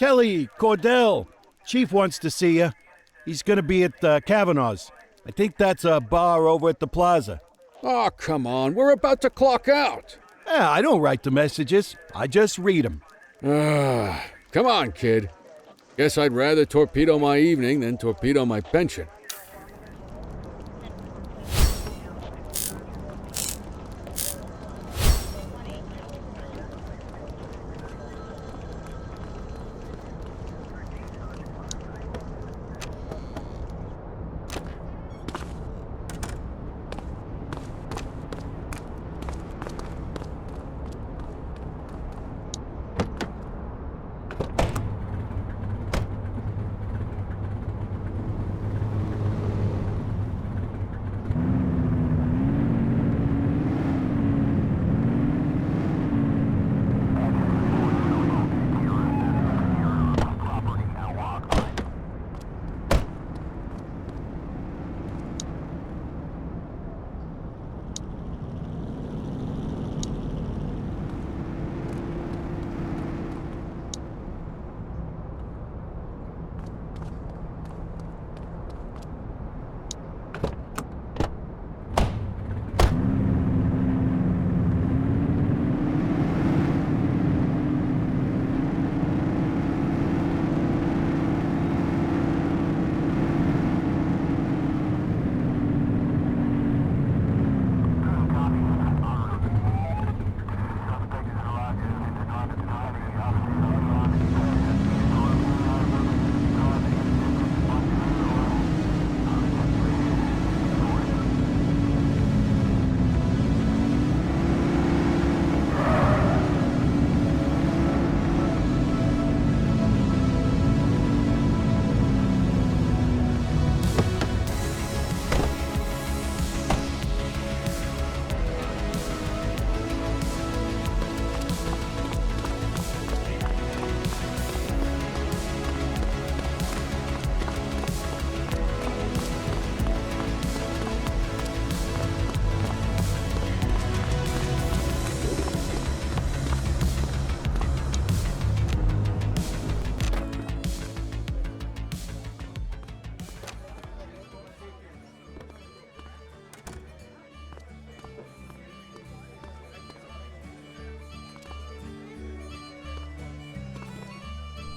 Kelly, Cordell. Chief wants to see you. He's gonna be at Kavanaugh's. I think that's a bar over at the plaza. Oh, come on. We're about to clock out. I don't write the messages. I just read them. Come on, kid. Guess I'd rather torpedo my evening than torpedo my pension.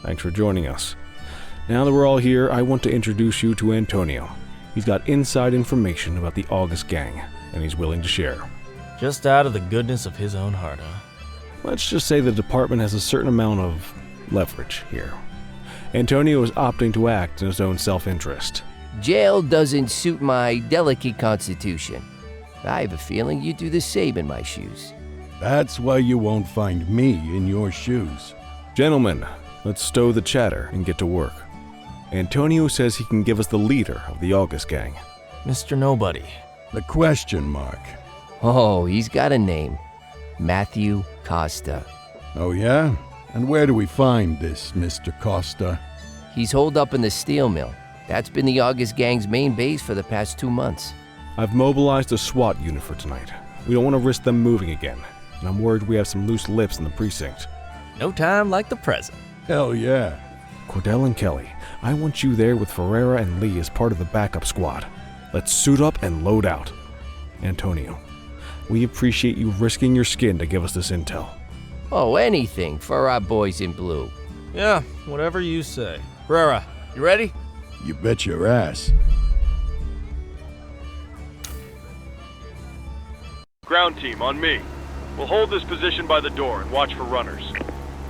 Thanks for joining us. Now that we're all here, I want to introduce you to Antonio. He's got inside information about the August gang, and he's willing to share. Just out of the goodness of his own heart, huh? Let's just say the department has a certain amount of leverage here. Antonio is opting to act in his own self-interest. Jail doesn't suit my delicate constitution. I have a feeling you'd do the same in my shoes. That's why you won't find me in your shoes. Gentlemen, let's stow the chatter and get to work. Antonio says he can give us the leader of the August gang. Mr. Nobody. The question mark. Oh, he's got a name. Matthew Costa. Oh yeah? And where do we find this Mr. Costa? He's holed up in the steel mill. That's been the August gang's main base for the past 2 months. I've mobilized a SWAT unit for tonight. We don't want to risk them moving again, and I'm worried we have some loose lips in the precinct. No time like the present. Hell yeah. Cordell and Kelly, I want you there with Ferreira and Lee as part of the backup squad. Let's suit up and load out. Antonio, we appreciate you risking your skin to give us this intel. Oh, anything for our boys in blue. Yeah, whatever you say. Ferreira, you ready? You bet your ass. Ground team, on me. We'll hold this position by the door and watch for runners.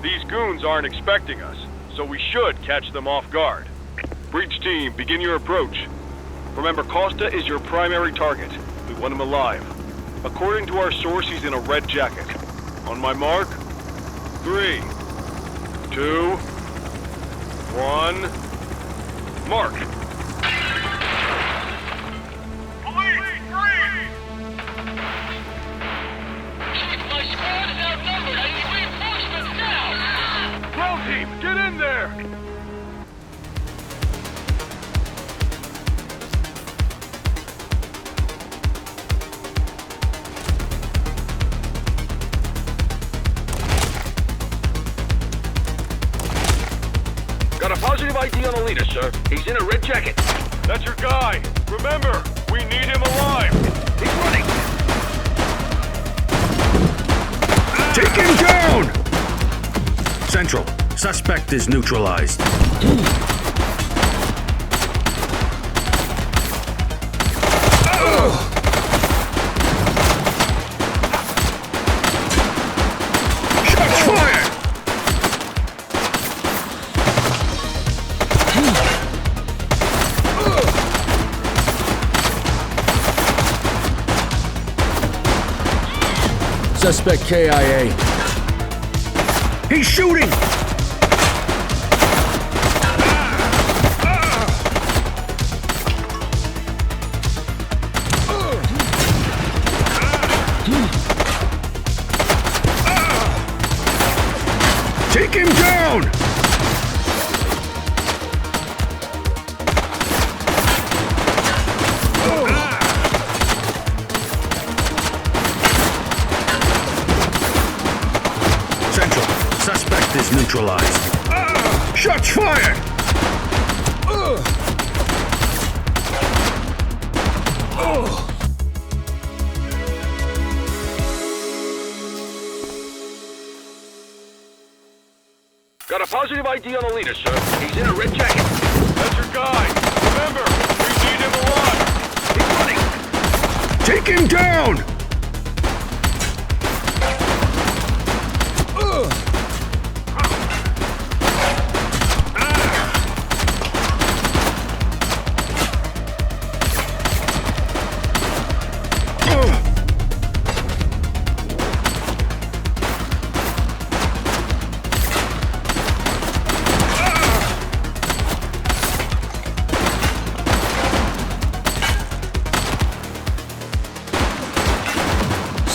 These goons aren't expecting us, so we should catch them off guard. Breach team, begin your approach. Remember, Costa is your primary target. We want him alive. According to our source, he's in a red jacket. On my mark, 3, 2, 1, mark! Police, freeze! My squad is outnumbered. I need reinforcements now! Ground team, get in there! Got a positive ID on the leader, sir. He's in a red jacket. That's your guy. Remember, we need him alive. He's running. Take him down! Central, suspect is neutralized. Shots fired! Suspect KIA. He's shooting! Take him down! Central, suspect is neutralized. Shots fired! Got a positive ID on the leader, sir. He's in a red jacket. That's your guy. Remember, we need him alive. He's running. Take him down!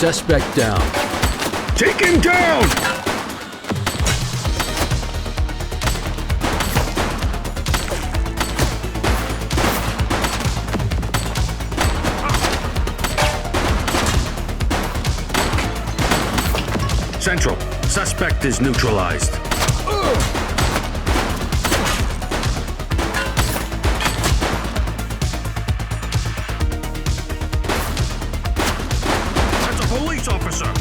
Suspect down. Take him down! Central, suspect is neutralized. That's a police officer!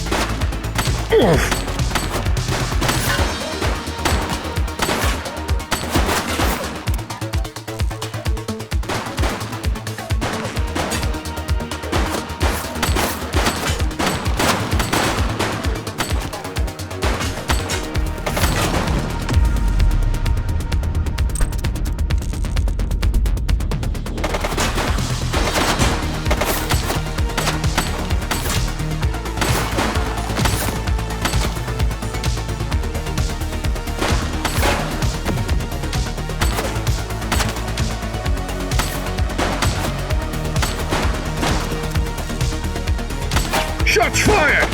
Shots fired!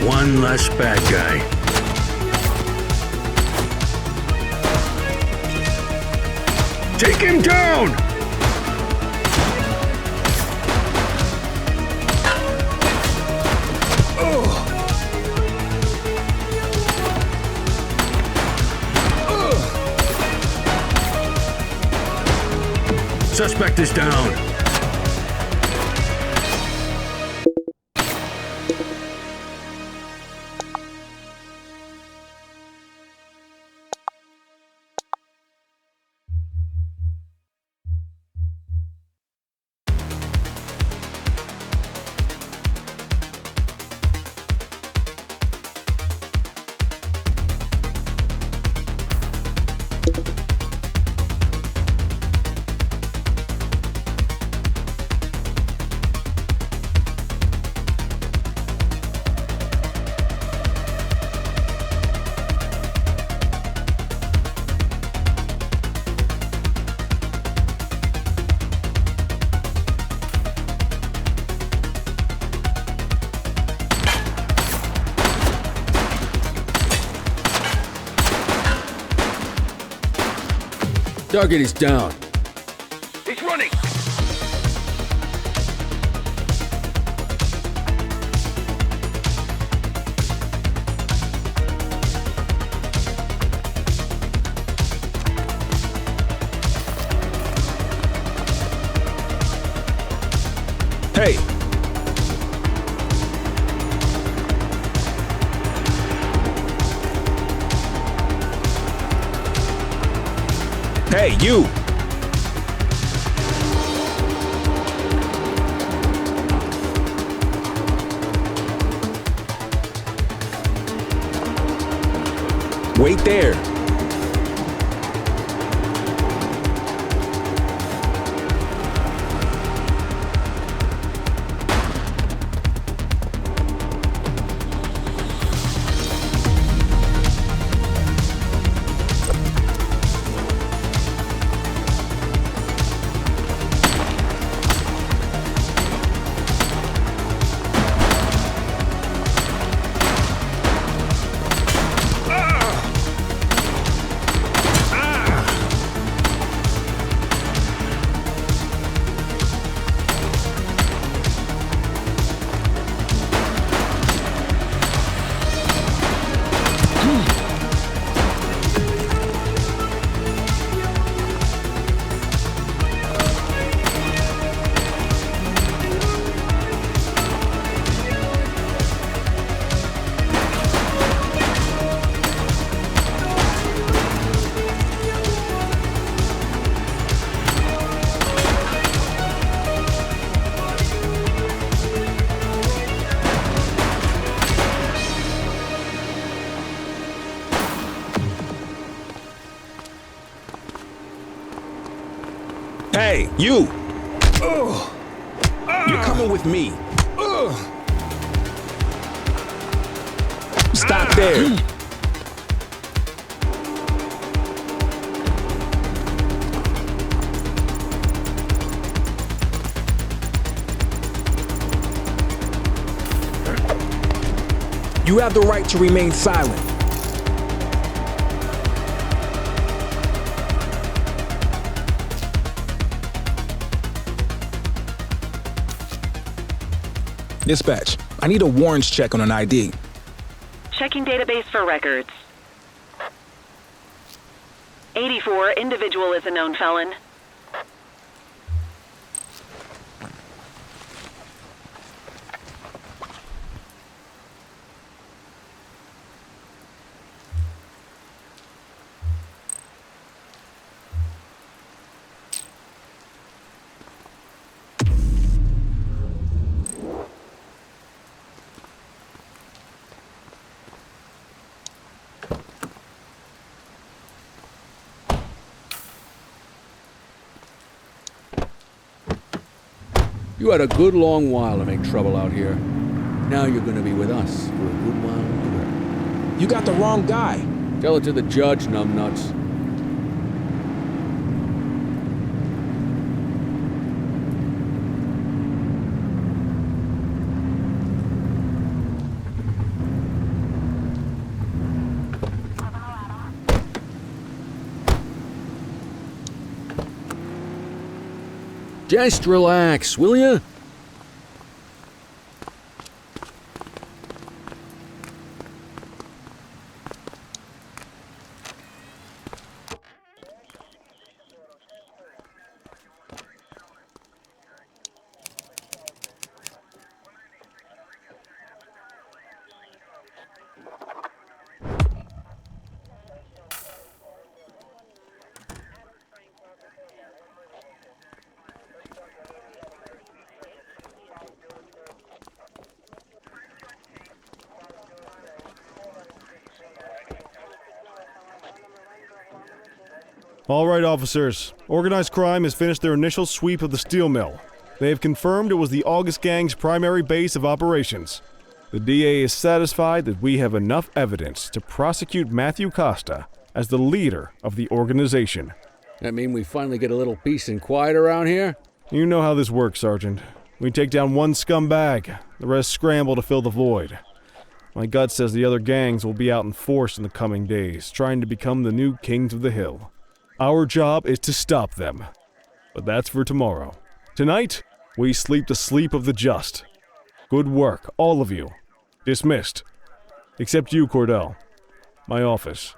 One less bad guy. Take him down! Suspect is down. Target is down. Hey! Hey, you! Wait there. Hey, you! You're coming with me. Stop there. You have the right to remain silent. Dispatch, I need a warrants check on an ID. Checking database for records. 84, individual is a known felon. You had a good long while to make trouble out here. Now you're gonna be with us for a good while longer. You got the wrong guy. Tell it to the judge, numbnuts. Just relax, will ya? All right, officers. Organized crime has finished their initial sweep of the steel mill. They have confirmed it was the August Gang's primary base of operations. The DA is satisfied that we have enough evidence to prosecute Matthew Costa as the leader of the organization. That mean we finally get a little peace and quiet around here? You know how this works, Sergeant. We take down one scumbag, the rest scramble to fill the void. My gut says the other gangs will be out in force in the coming days, trying to become the new kings of the hill. Our job is to stop them. But that's for tomorrow. Tonight, we sleep the sleep of the just. Good work, all of you. Dismissed. Except you, Cordell. My office.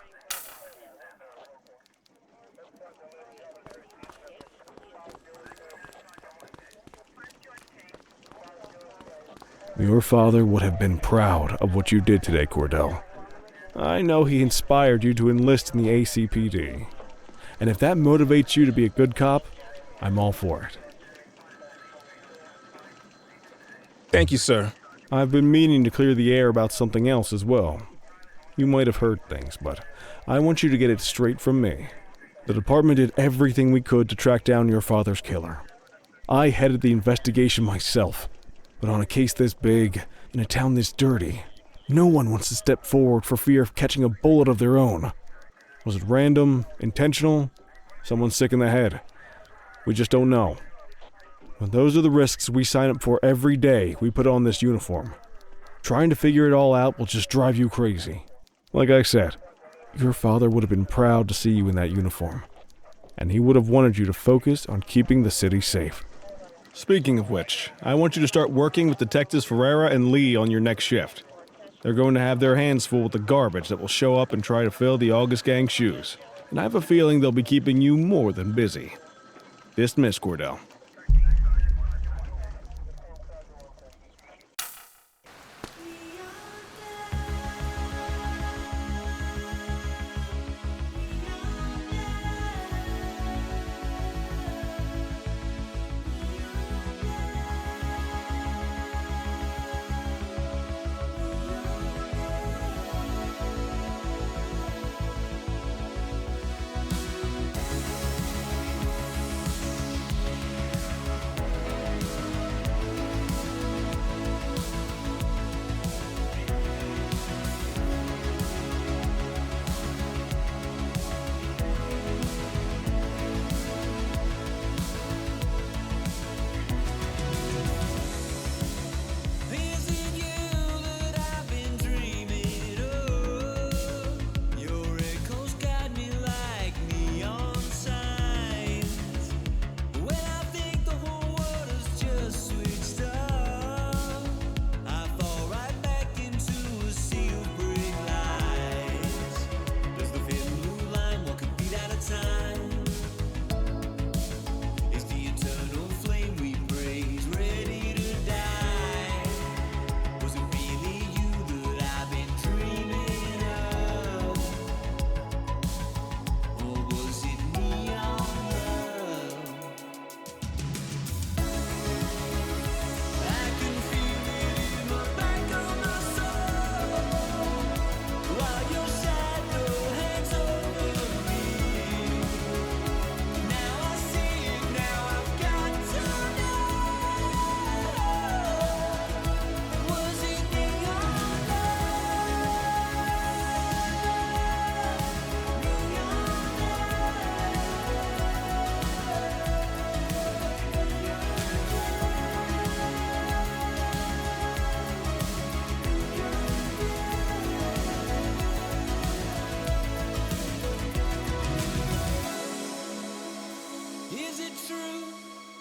Your father would have been proud of what you did today, Cordell. I know he inspired you to enlist in the ACPD. And if that motivates you to be a good cop, I'm all for it. Thank you, sir. I've been meaning to clear the air about something else as well. You might have heard things, but I want you to get it straight from me. The department did everything we could to track down your father's killer. I headed the investigation myself, but on a case this big, in a town this dirty, no one wants to step forward for fear of catching a bullet of their own. Was it random, intentional, someone sick in the head? We just don't know. But those are the risks we sign up for every day we put on this uniform. Trying to figure it all out will just drive you crazy. Like I said, your father would have been proud to see you in that uniform, and he would have wanted you to focus on keeping the city safe. Speaking of which, I want you to start working with Detectives Ferreira and Lee on your next shift. They're going to have their hands full with the garbage that will show up and try to fill the August Gang's shoes, and I have a feeling they'll be keeping you more than busy. Dismiss, Cordell.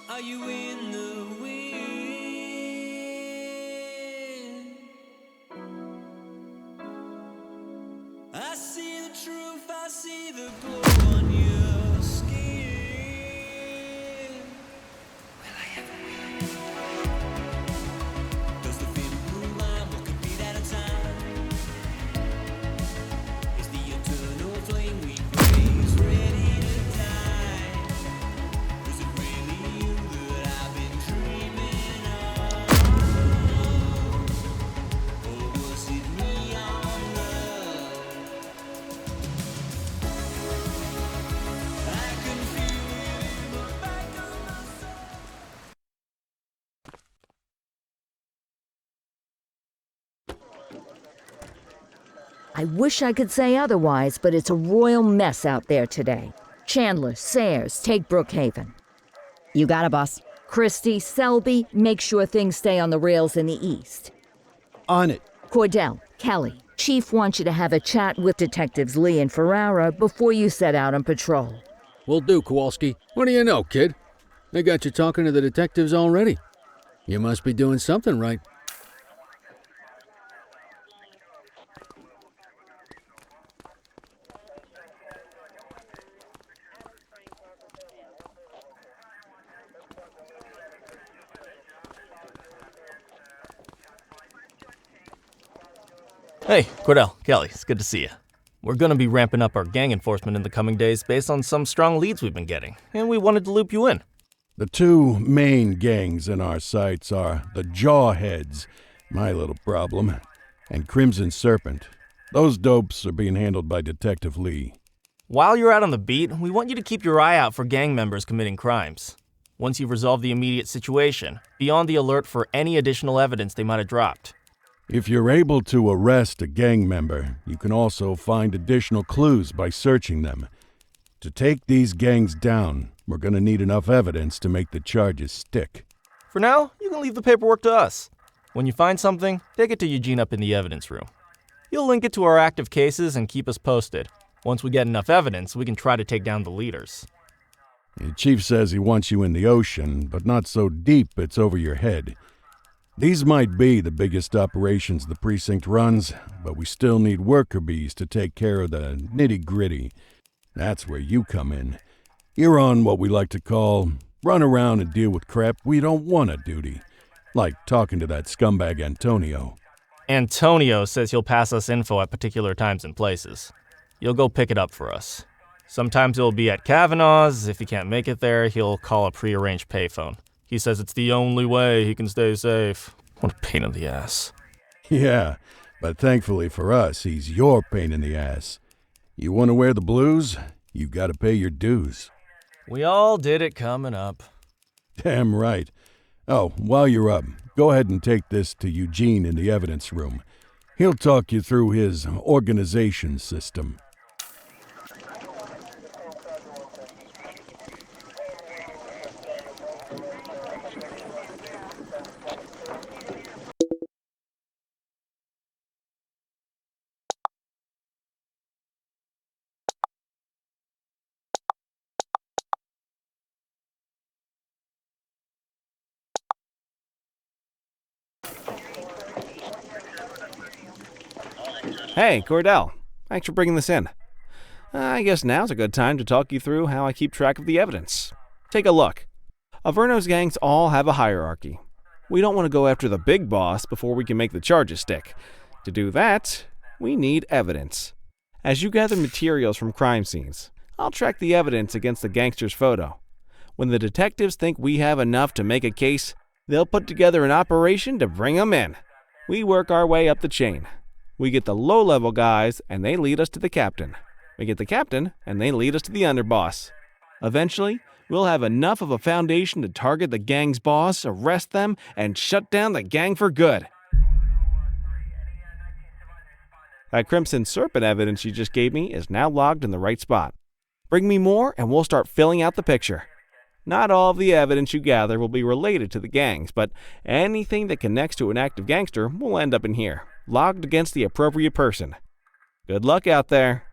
Are you in the wind? I see the truth, I see the glow on your skin. Will I ever win? Does the thin blue line what could be that a time? Is the eternal flame we praise ready to die? Was it really you that I've been dreaming of? Or was it neon love? I can feel it in the back of my soul. I wish I could say otherwise, but it's a royal mess out there today. Chandler, Sayers, take Brookhaven. You got it, boss. Christie, Selby, make sure things stay on the rails in the east. On it. Cordell, Kelly, Chief wants you to have a chat with Detectives Lee and Ferrara before you set out on patrol. Will do, Kowalski. What do you know, kid? They got you talking to the detectives already. You must be doing something right. Hey, Cordell, Kelly, it's good to see you. We're gonna be ramping up our gang enforcement in the coming days based on some strong leads we've been getting, and we wanted to loop you in. The two main gangs in our sights are the Jawheads, my little problem, and Crimson Serpent. Those dopes are being handled by Detective Lee. While you're out on the beat, we want you to keep your eye out for gang members committing crimes. Once you've resolved the immediate situation, be on the alert for any additional evidence they might have dropped. If you're able to arrest a gang member, you can also find additional clues by searching them. To take these gangs down, we're going to need enough evidence to make the charges stick. For now, you can leave the paperwork to us. When you find something, take it to Eugene up in the evidence room. He'll link it to our active cases and keep us posted. Once we get enough evidence, we can try to take down the leaders. The chief says he wants you in the ocean, but not so deep it's over your head. These might be the biggest operations the precinct runs, but we still need worker bees to take care of the nitty-gritty. That's where you come in. You're on what we like to call run around and deal with crap we don't want to duty, like talking to that scumbag Antonio. Antonio says he'll pass us info at particular times and places. You'll go pick it up for us. Sometimes he'll be at Kavanaugh's. If he can't make it there, he'll call a prearranged payphone. He says it's the only way he can stay safe. What a pain in the ass. Yeah, but thankfully for us, he's your pain in the ass. You want to wear the blues? You gotta pay your dues. We all did it coming up. Damn right. Oh, while you're up, go ahead and take this to Eugene in the evidence room. He'll talk you through his organization system. Hey, Cordell. Thanks for bringing this in. I guess now's a good time to talk you through how I keep track of the evidence. Take a look. Averno's gangs all have a hierarchy. We don't want to go after the big boss before we can make the charges stick. To do that, we need evidence. As you gather materials from crime scenes, I'll track the evidence against the gangster's photo. When the detectives think we have enough to make a case, they'll put together an operation to bring them in. We work our way up the chain. We get the low-level guys, and they lead us to the captain. We get the captain, and they lead us to the underboss. Eventually, we'll have enough of a foundation to target the gang's boss, arrest them, and shut down the gang for good. That Crimson Serpent evidence you just gave me is now logged in the right spot. Bring me more, and we'll start filling out the picture. Not all of the evidence you gather will be related to the gangs, but anything that connects to an active gangster will end up in here, logged against the appropriate person. Good luck out there.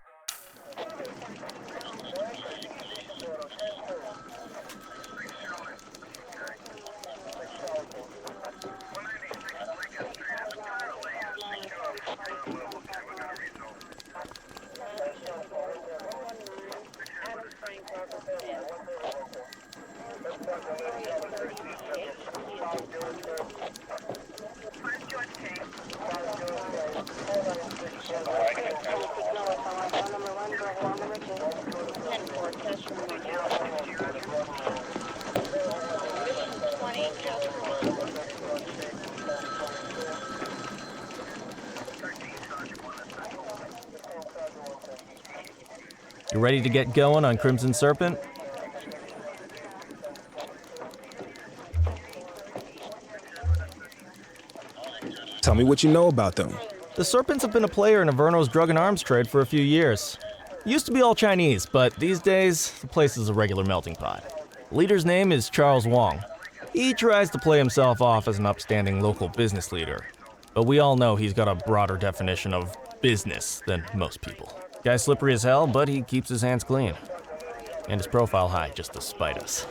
You ready to get going on Crimson Serpent? Tell me what you know about them. The Serpents have been a player in Averno's drug and arms trade for a few years. Used to be all Chinese, but these days, the place is a regular melting pot. The leader's name is Charles Wong. He tries to play himself off as an upstanding local business leader, but we all know he's got a broader definition of business than most people. Guy's slippery as hell, but he keeps his hands clean. And his profile high just to spite us.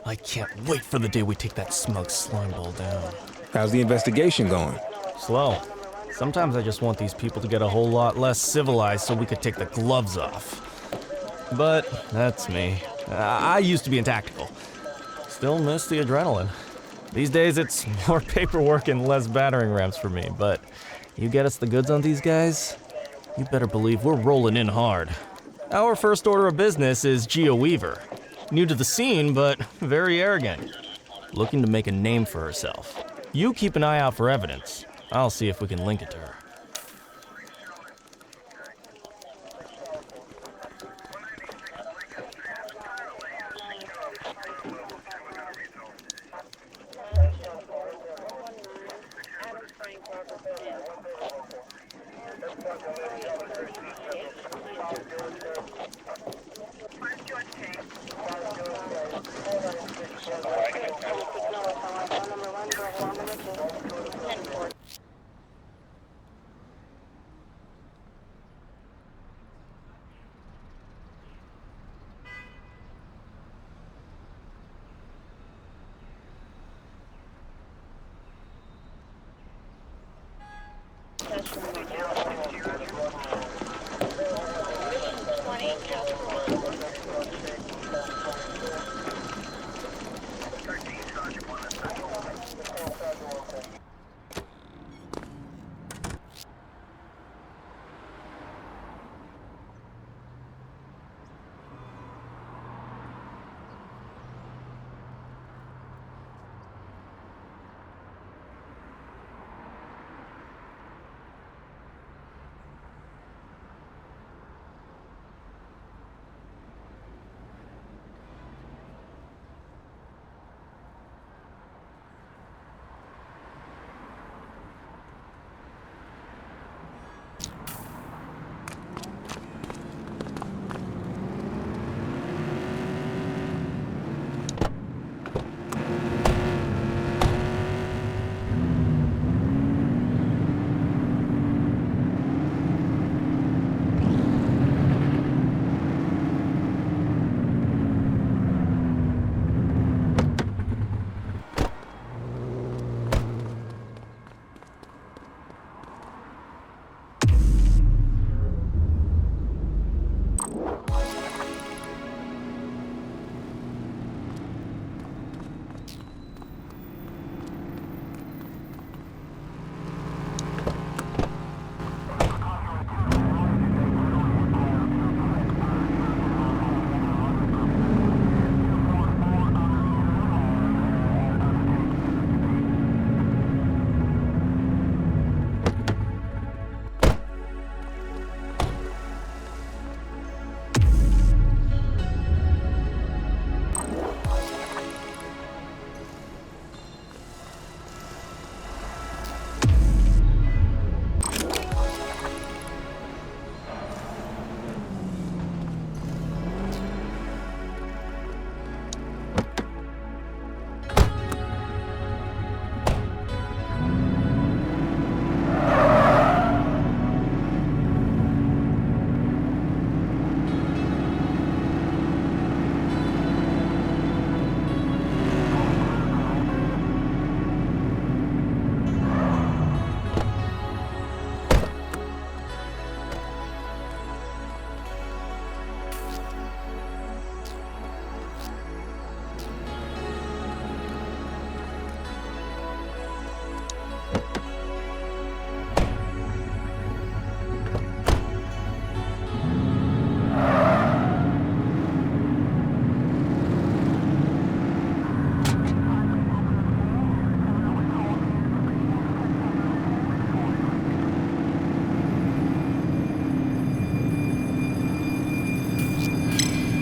I can't wait for the day we take that smug slime ball down. How's the investigation going? Slow. Sometimes I just want these people to get a whole lot less civilized so we could take the gloves off. But that's me. I used to be in tactical. Still miss the adrenaline. These days it's more paperwork and less battering rams for me, but You get us the goods on these guys? You better believe we're rolling in hard. Our first order of business is Gia Weaver. New to the scene, but very arrogant. Looking to make a name for herself. You keep an eye out for evidence. I'll see if we can link it to her.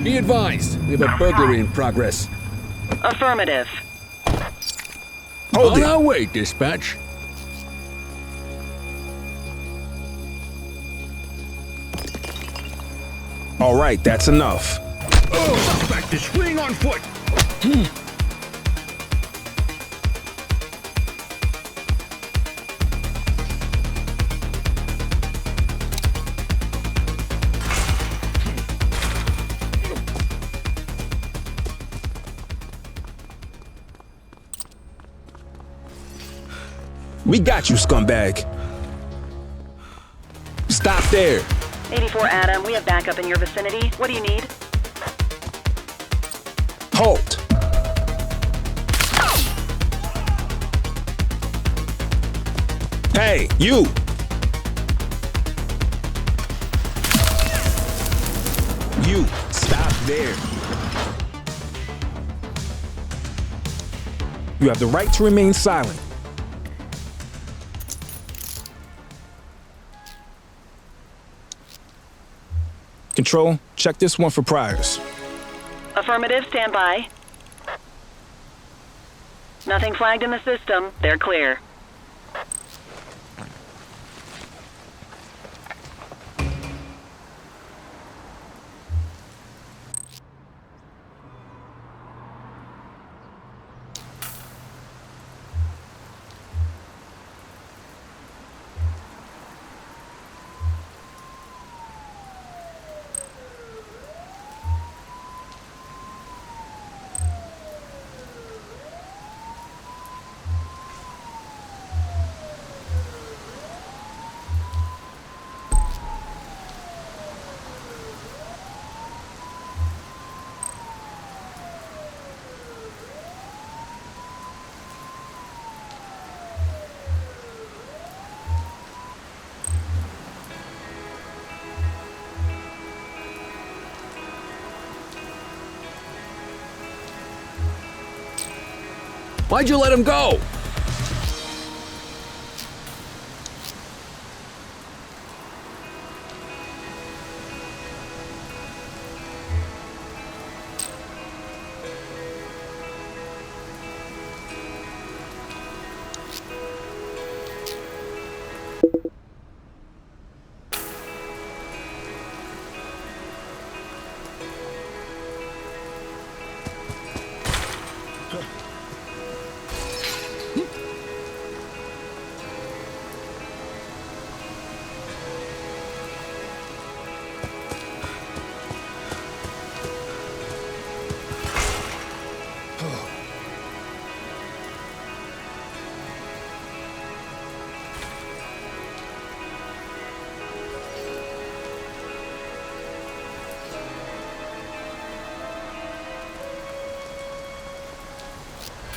Be advised, we have a burglary in progress. Affirmative. Hold On it. our way, dispatch. All right, that's enough. Oh, suspect is fleeing on foot. We got you, scumbag. Stop there. 84 Adam, we have backup in your vicinity. What do you need? Halt. Hey, you. there. You have the right to remain silent. Control, check this one for priors. Affirmative, stand by. Nothing flagged in the system. They're clear. Why'd you let him go?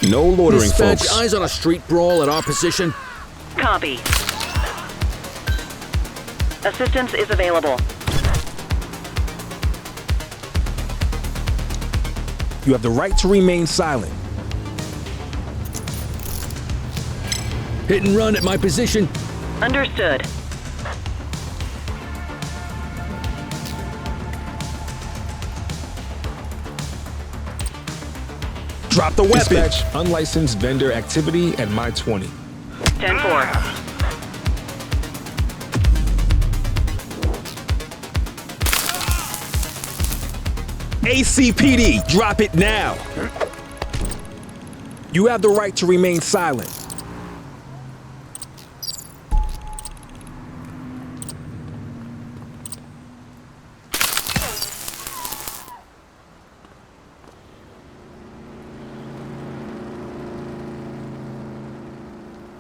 No loitering, Dispatch, folks. eyes on a street brawl at our position. Copy. Assistance is available. You have the right to remain silent. Hit and run at my position. Understood. Drop the weapon. Dispatch, unlicensed vendor activity at my 20. 10-4. ACPD, drop it now. You have the right to remain silent.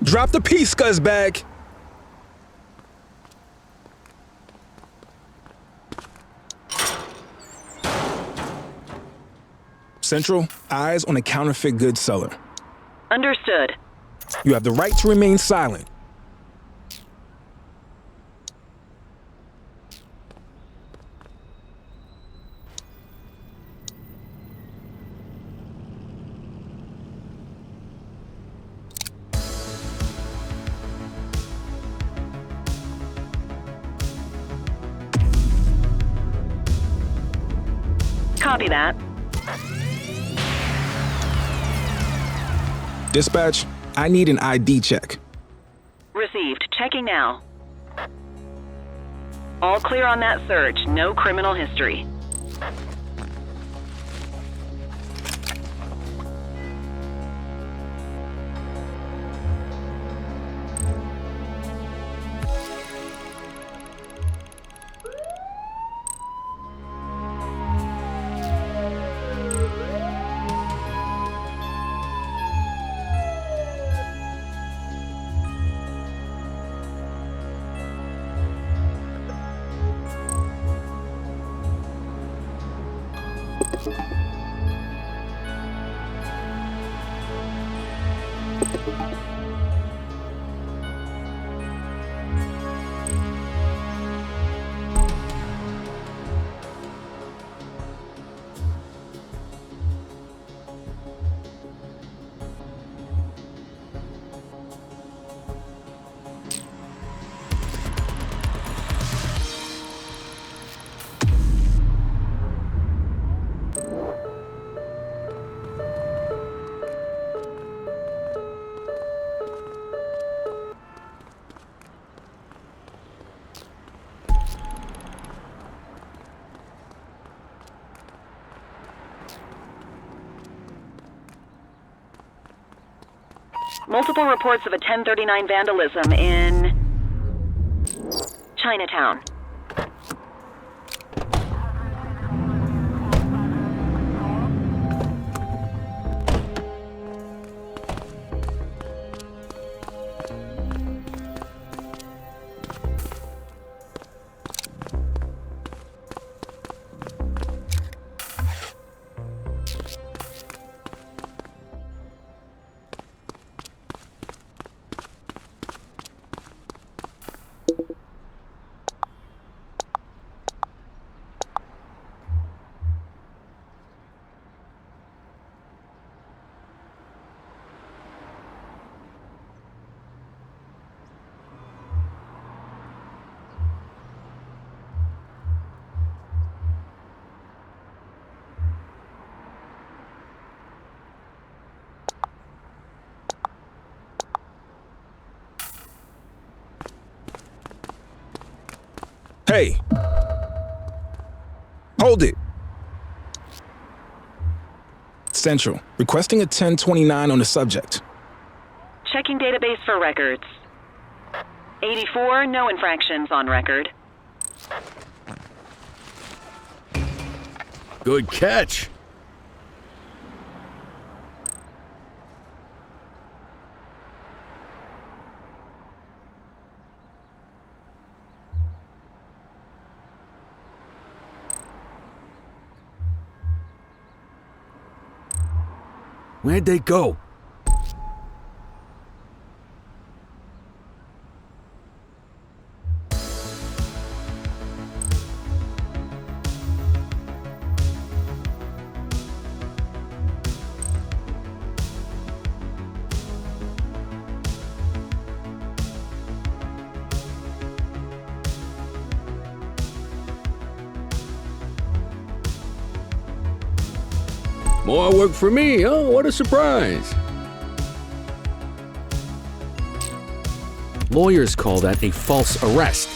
Drop the piece, scuzzbag. Central, eyes on a counterfeit goods seller. Understood. You have the right to remain silent. Copy that. Dispatch, I need an ID check. Received. Checking now. All clear on that search. No criminal history. Multiple reports of a 1039 vandalism in Chinatown. Hey! Hold it! Central, requesting a 1029 on the subject. Checking database for records. 84, no infractions on record. Good catch. Where'd they go? More work for me, oh, what a surprise. Lawyers call that a false arrest.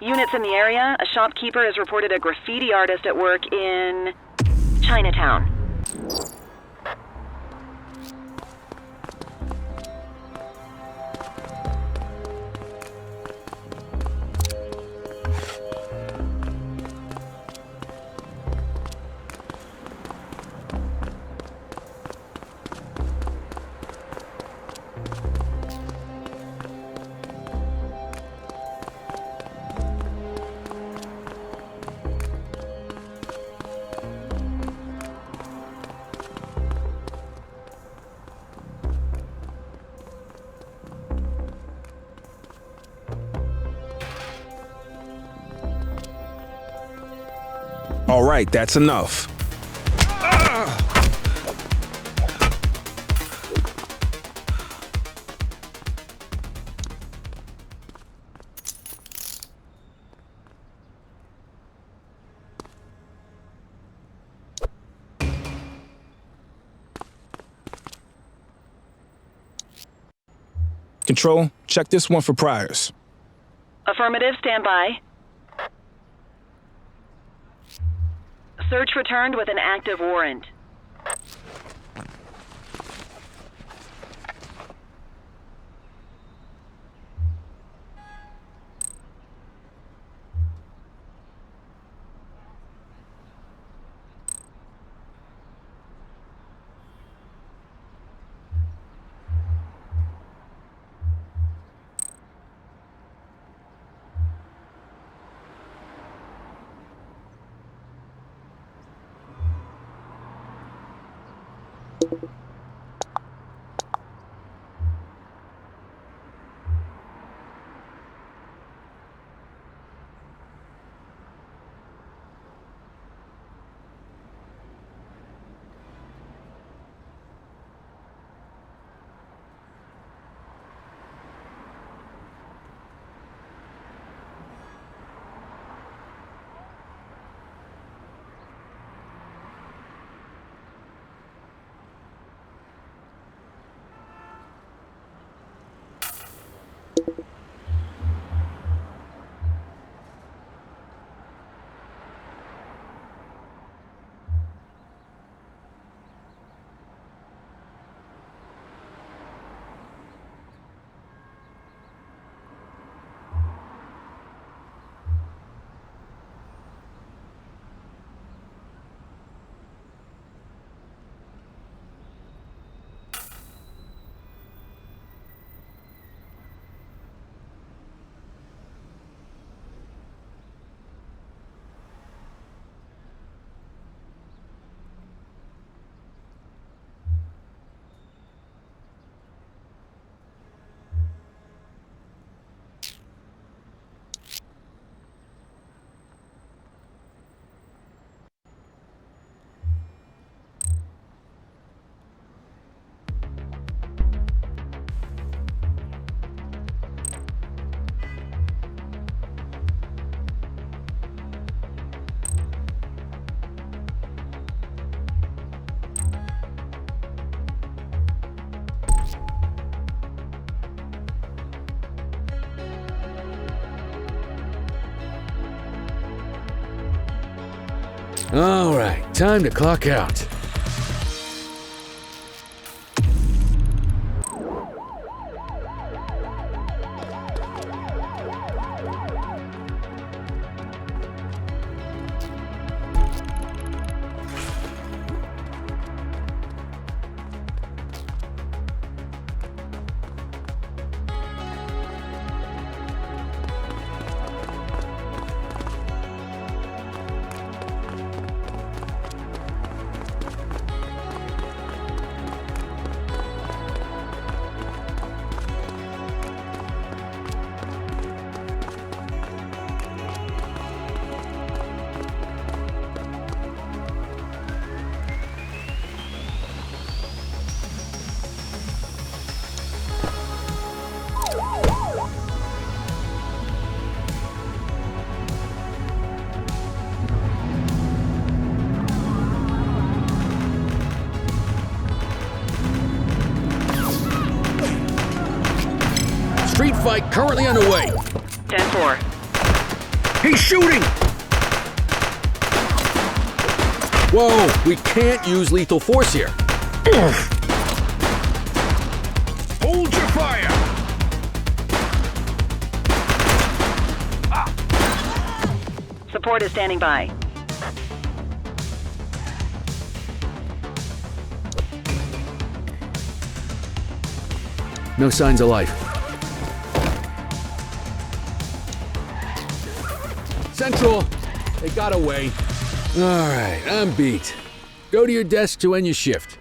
Units in the area, a shopkeeper has reported a graffiti artist at work in Chinatown. All right, that's enough. Control, check this one for priors. Affirmative, stand by. Search returned with an active warrant. All right, time to clock out. Street fight currently underway. 10-4. He's shooting! Whoa, we can't use lethal force here. Hold your fire! Support is standing by. No signs of life. Central! They got away. All right, I'm beat. Go to your desk to end your shift.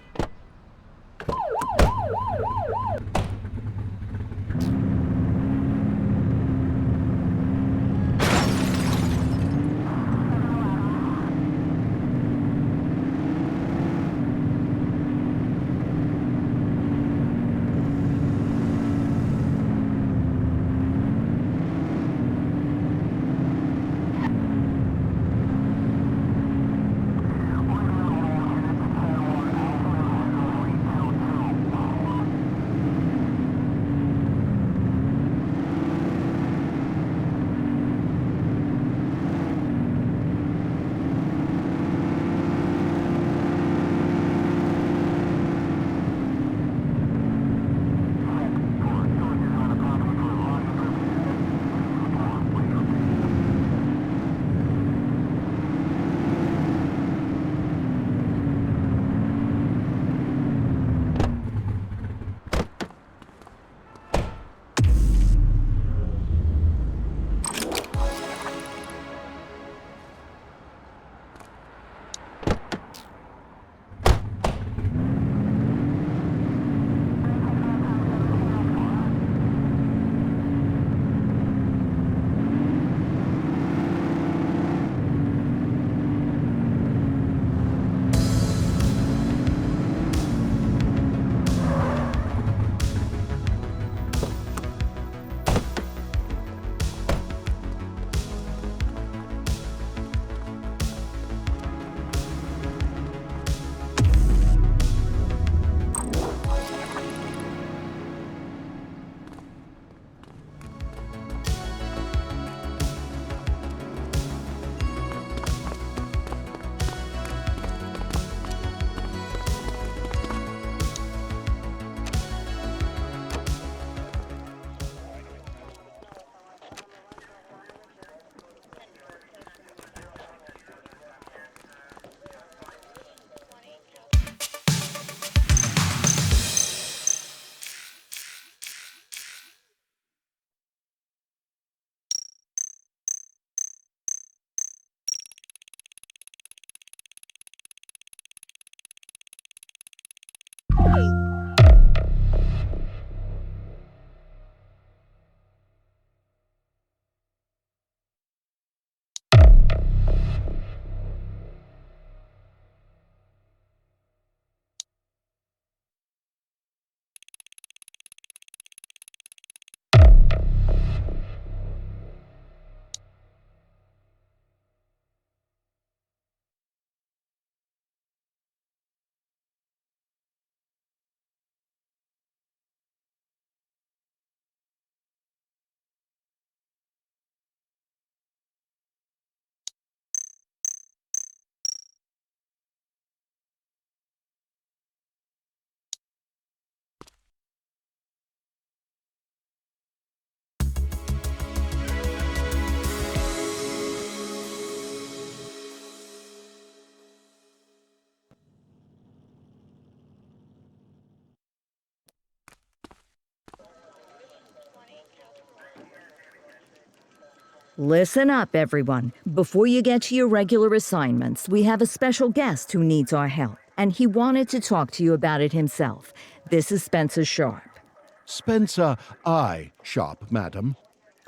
Listen up, everyone. Before you get to your regular assignments, we have a special guest who needs our help, and he wanted to talk to you about it himself. This is Spencer Sharp. Spencer I. Sharp, madam.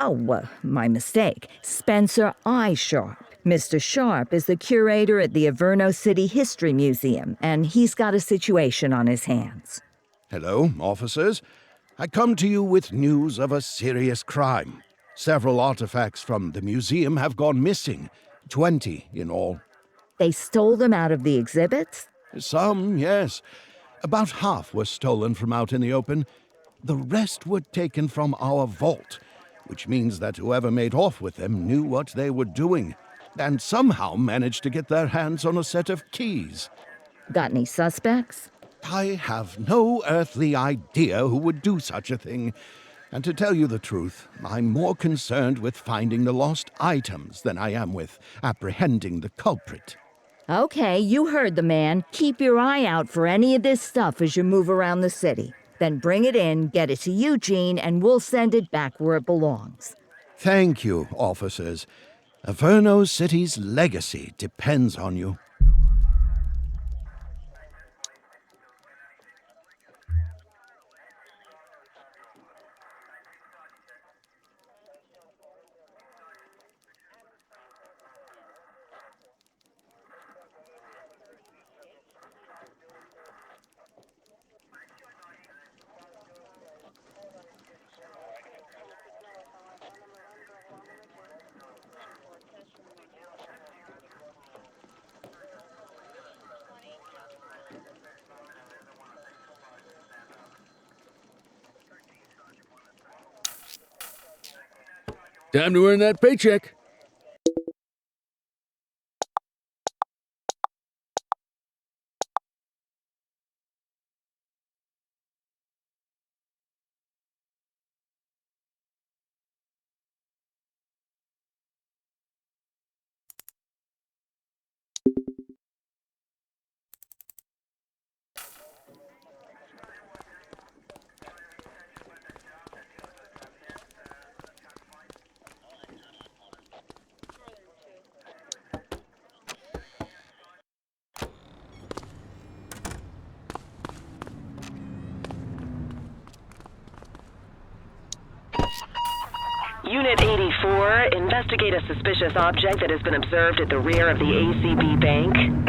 Oh, my mistake. Spencer I. Sharp. Mr. Sharp is the curator at the Averno City History Museum, and he's got a situation on his hands. Hello, officers. I come to you with news of a serious crime. Several artifacts from the museum have gone missing, 20 in all. They stole them out of the exhibits? Some, yes. About half were stolen from out in the open. The rest were taken from our vault, which means that whoever made off with them knew what they were doing, and somehow managed to get their hands on a set of keys. Got any suspects? I have no earthly idea who would do such a thing. And to tell you the truth, I'm more concerned with finding the lost items than I am with apprehending the culprit. Okay, you heard the man. Keep your eye out for any of this stuff as you move around the city. Then bring it in, get it to Eugene, and we'll send it back where it belongs. Thank you, officers. Averno City's legacy depends on you. Time to earn that paycheck. Unit 84, investigate a suspicious object that has been observed at the rear of the ACB Bank.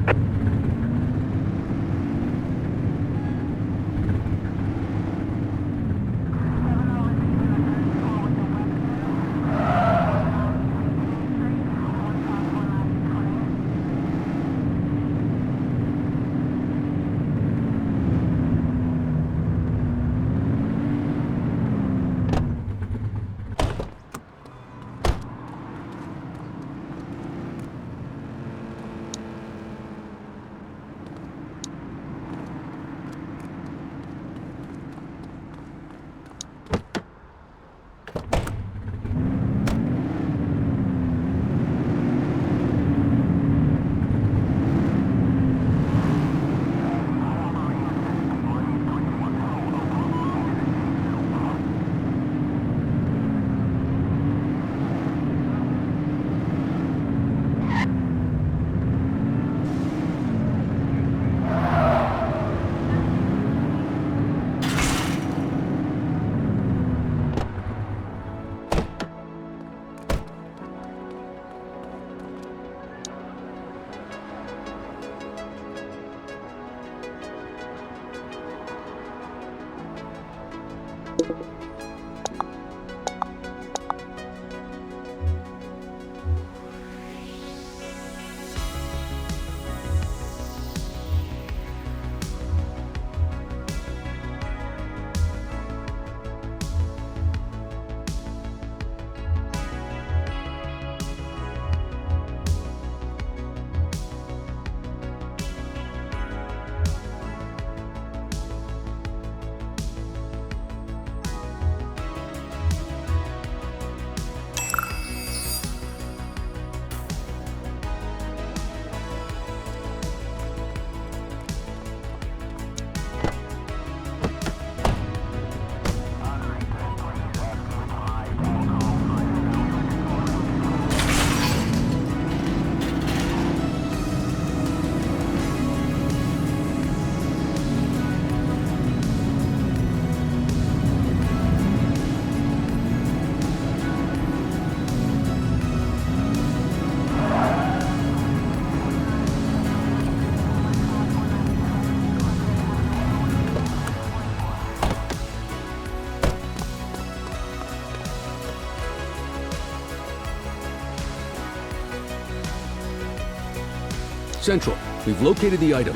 Central, we've located the item.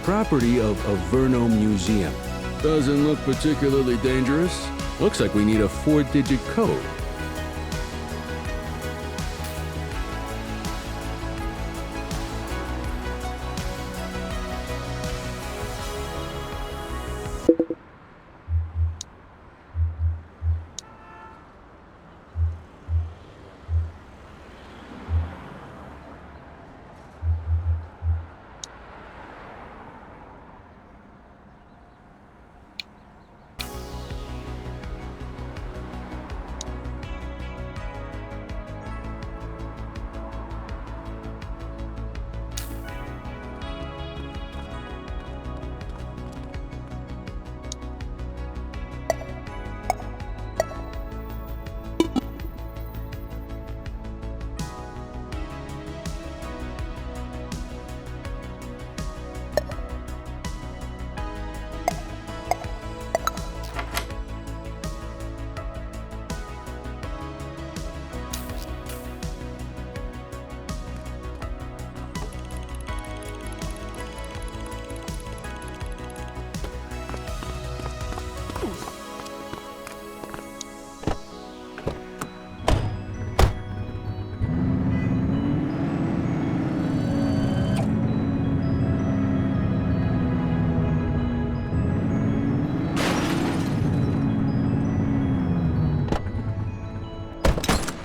Property of Averno Museum. Doesn't look particularly dangerous. Looks like we need a 4-digit code.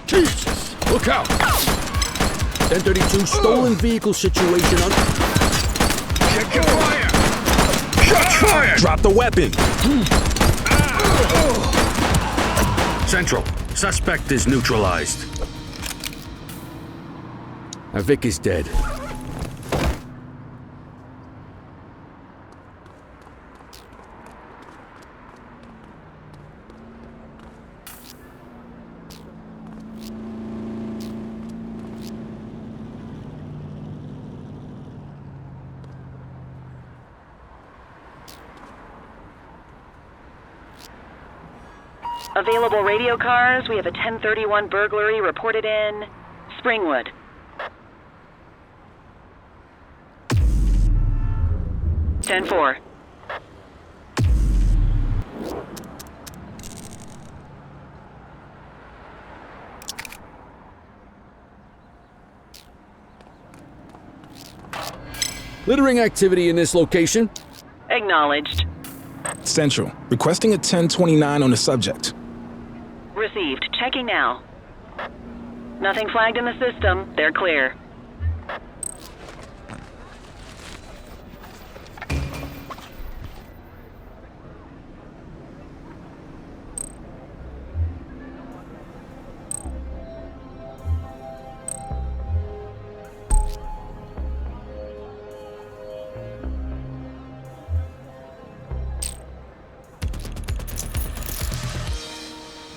Jesus! Look out! 1032 stolen vehicle situation on... Check your fire! Shots fired! Drop the weapon! Central, suspect is neutralized. Our Vic is dead. Available radio cars, we have a 1031 burglary reported in Springwood. Ten-4. Littering activity in this location. Acknowledged. Central, requesting a 1029 on the subject. Received. Checking now. Nothing flagged in the system. They're clear.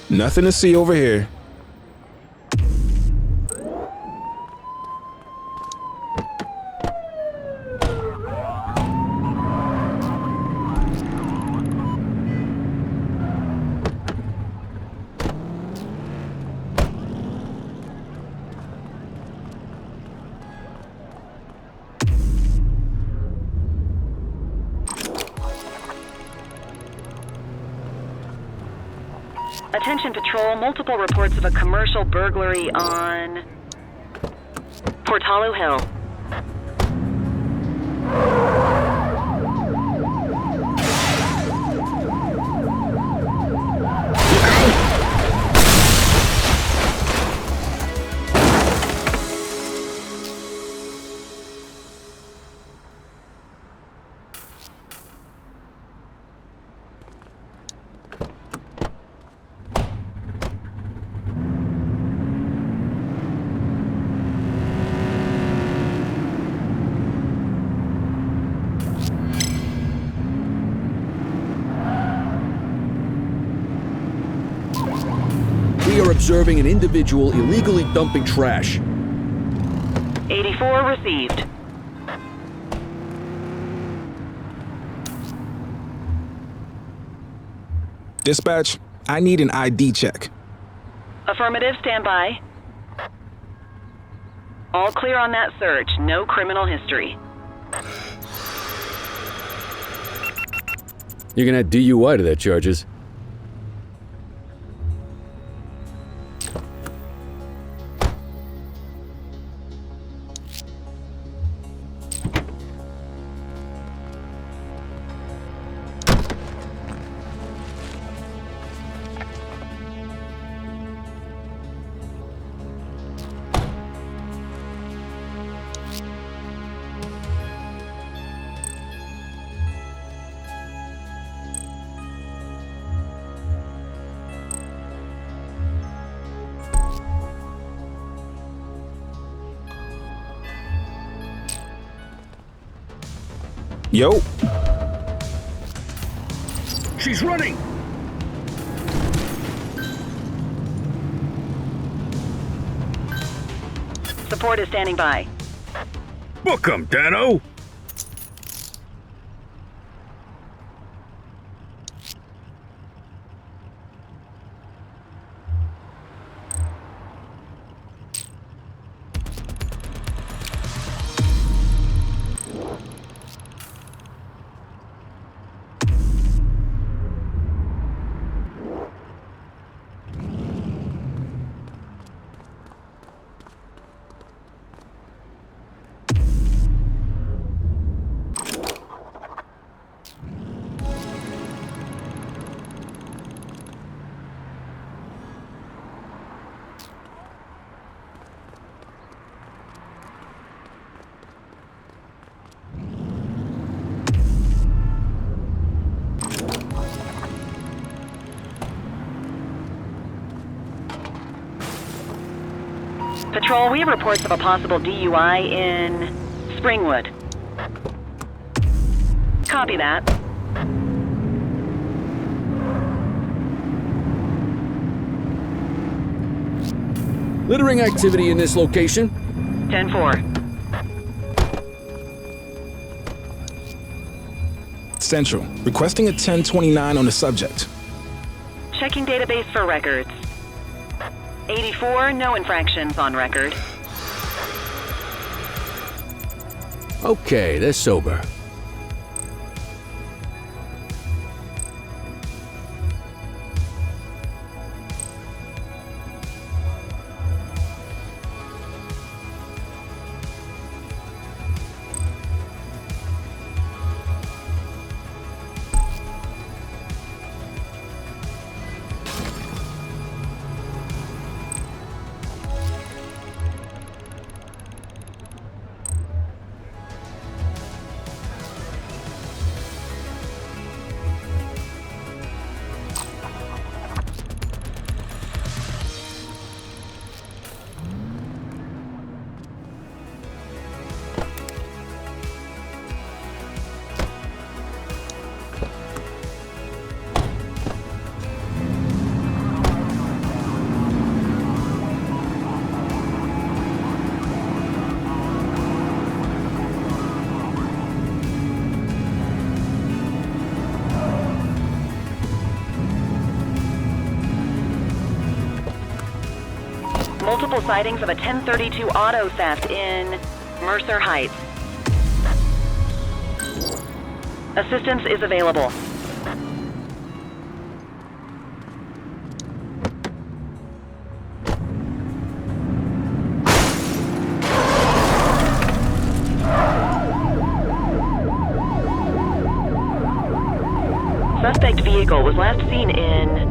Nothing to see over here. Attention Patrol, multiple reports of a commercial burglary on Portalo Hill. We are observing an individual illegally dumping trash. 84 received. Dispatch, I need an ID check. Affirmative, stand by. All clear on that search. No criminal history. You can add DUI to their charges. Yo. She's running! Support is standing by. Book 'em, Dano! Patrol, we have reports of a possible DUI in Springwood. Copy that. Littering activity in this location. 10-4. Central, requesting a 1029 on the subject. Checking database for records. 84, no infractions on record. Okay, they're sober. Multiple sightings of a 1032 auto theft in Mercer Heights. Assistance is available. Suspect vehicle was last seen in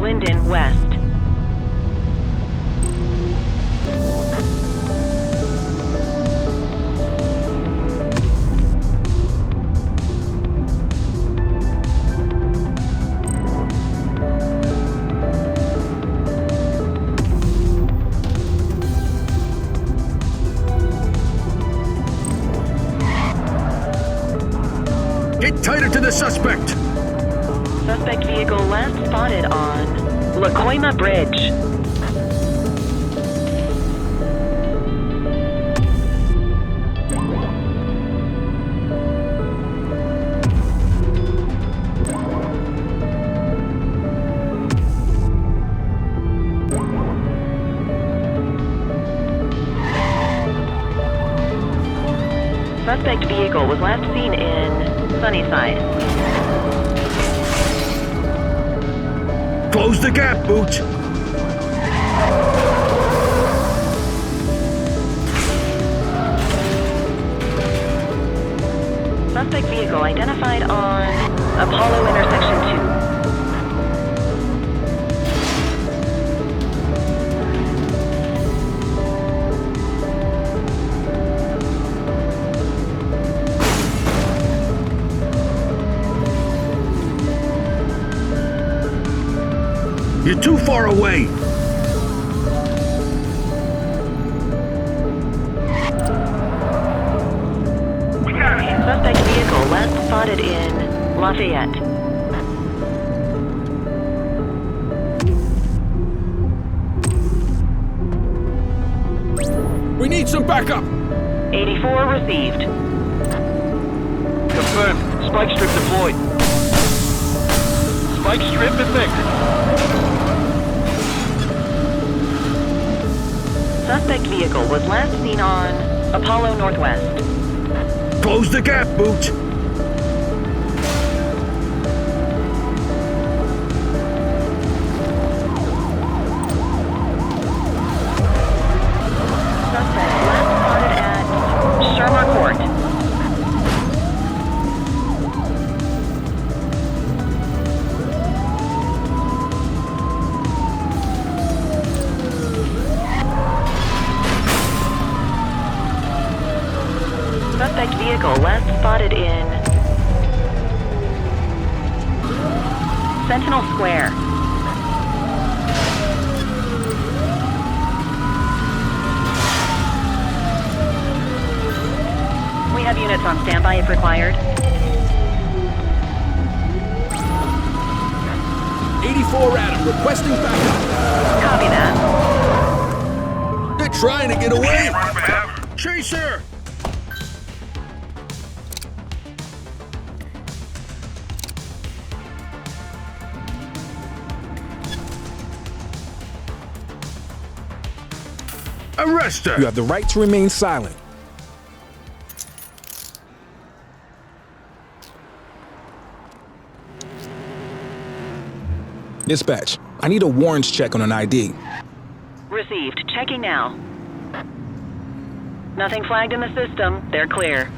Linden West. Get tighter to the suspect! Suspect vehicle last spotted on Lacoima Bridge. Suspect vehicle was last seen in Sunnyside. Close the gap, Boots. Suspect vehicle identified on Apollo intersection 2. You're too far away. Suspect vehicle last spotted in Lafayette. We need some backup! 84 received. Confirmed. Spike strip deployed. Spike strip effective. Suspect vehicle was last seen on Apollo Northwest. Close the gap, Boots. Suspect last spotted at Shermer Court. Suspect vehicle last spotted in Sentinel Square. We have units on standby if required. 84 Adam, requesting backup. Copy that. They're trying to get away! Chaser! Arrest her! You have the right to remain silent. Dispatch, I need a warrants check on an ID. Received. Checking now. Nothing flagged in the system. They're clear.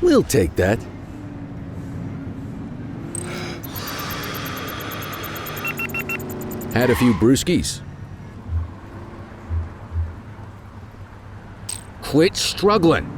We'll take that. Had a few brewskis. Quit struggling.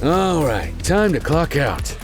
All right, time to clock out.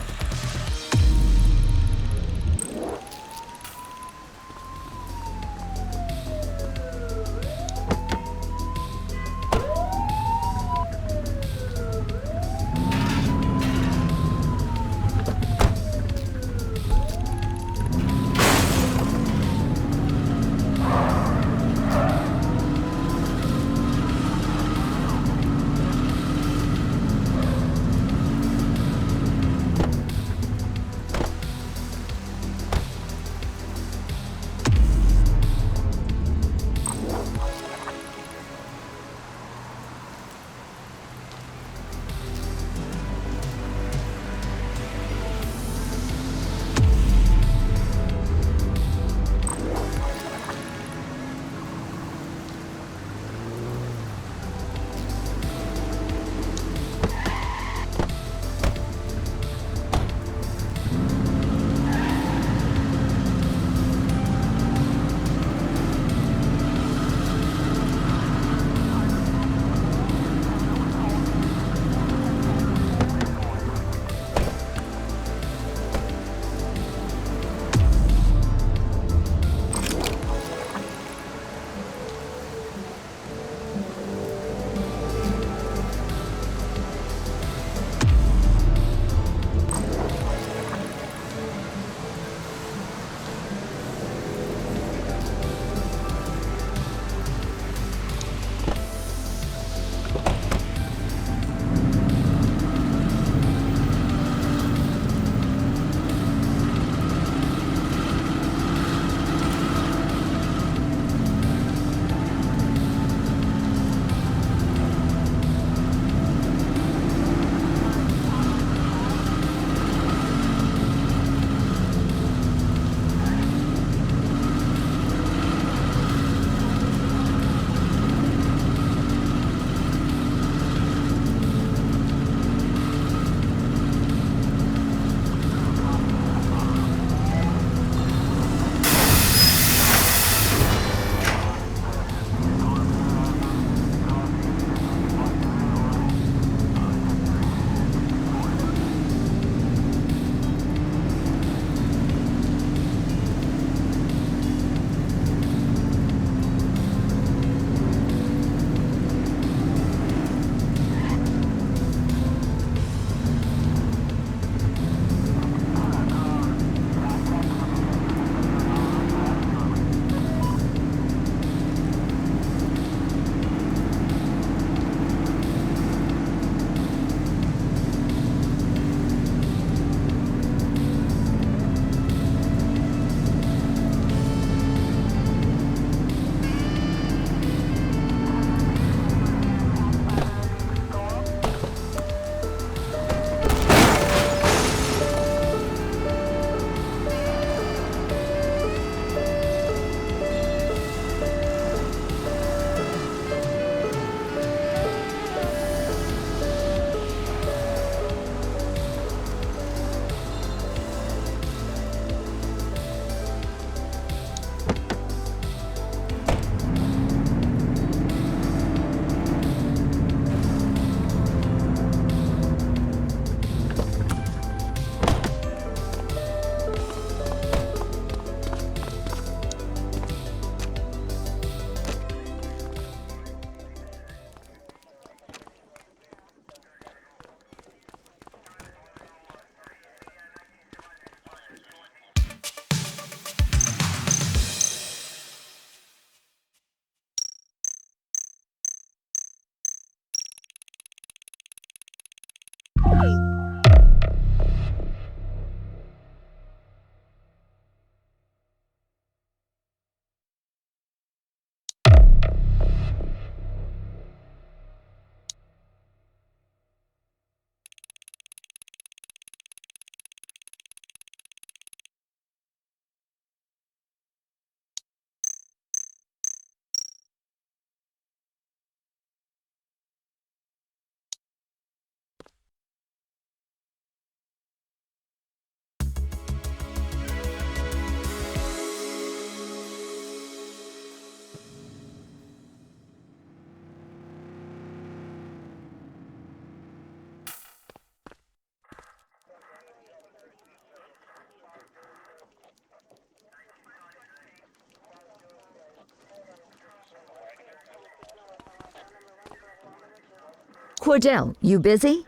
Cordell, you busy?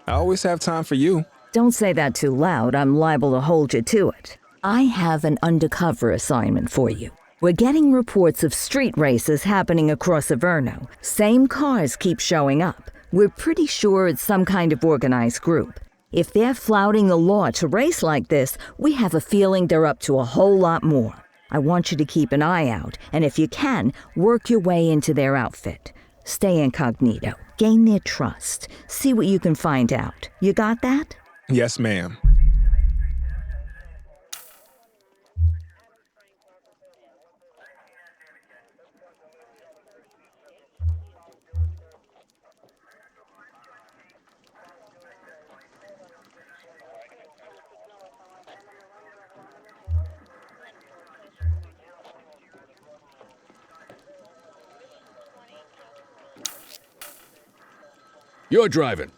I always have time for you. Don't say that too loud. I'm liable to hold you to it. I have an undercover assignment for you. We're getting reports of street races happening across Averno. Same cars keep showing up. We're pretty sure it's some kind of organized group. If they're flouting the law to race like this, we have a feeling they're up to a whole lot more. I want you to keep an eye out, and if you can, work your way into their outfit. Stay incognito. Gain their trust. See what you can find out. You got that? Yes, ma'am. You're driving.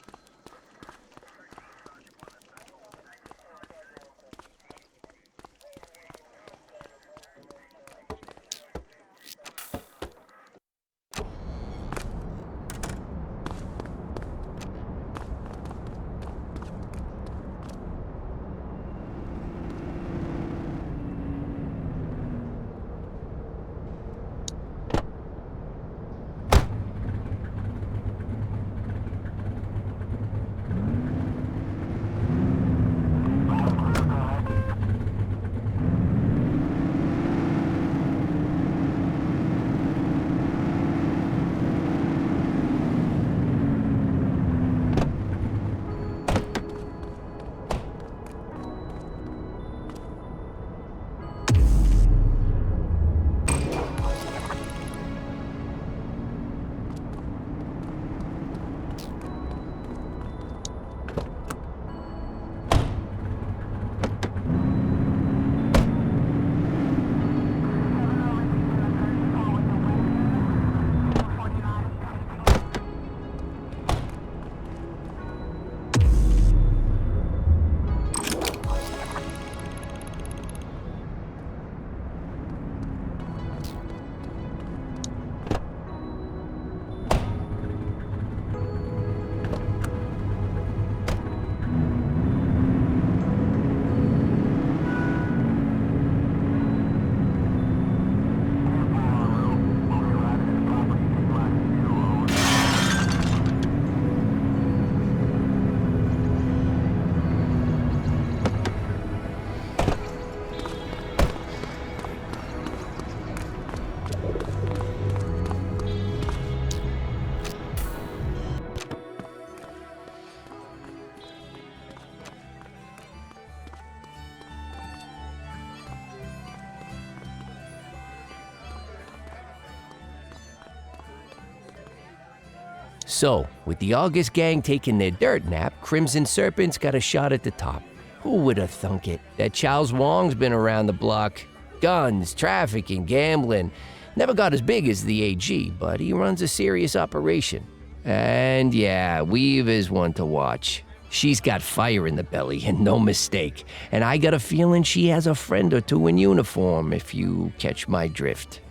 So, with the August gang taking their dirt nap, Crimson Serpent's got a shot at the top. Who would have thunk it? That Charles Wong's been around the block. Guns, trafficking, gambling. Never got as big as the AG, but he runs a serious operation. And yeah, Weave is one to watch. She's got fire in the belly, and no mistake. And I got a feeling she has a friend or two in uniform, if you catch my drift.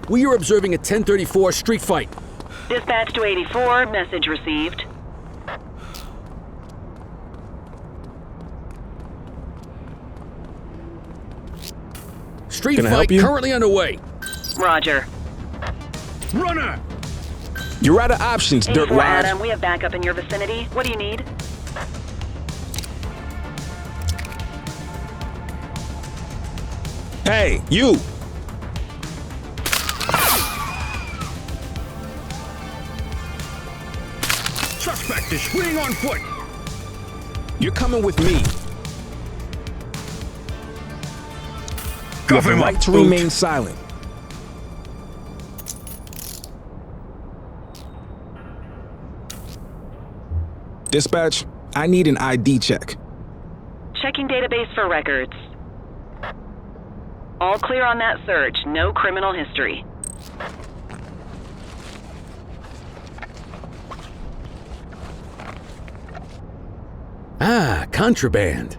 We are observing a 1034 street fight. Dispatch to 84, message received. Street Can I help fight you? currently underway. Roger. Runner! You're out of options, 84 Dirtwad. Adam, we have backup in your vicinity. What do you need? Hey, you! Suspect is fleeing on foot! You're coming with me. You have the right to remain silent. Dispatch, I need an ID check. Checking database for records. All clear on that search. No criminal history. Ah, contraband.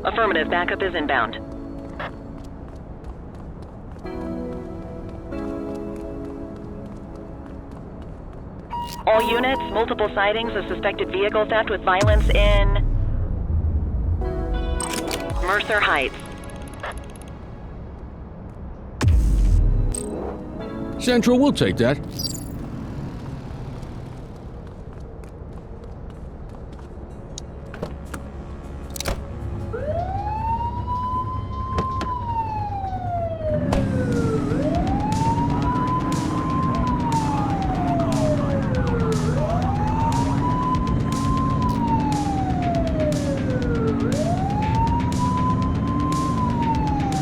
Affirmative, backup is inbound. All units, multiple sightings of suspected vehicle theft with violence in Mercer Heights. Central, we'll take that.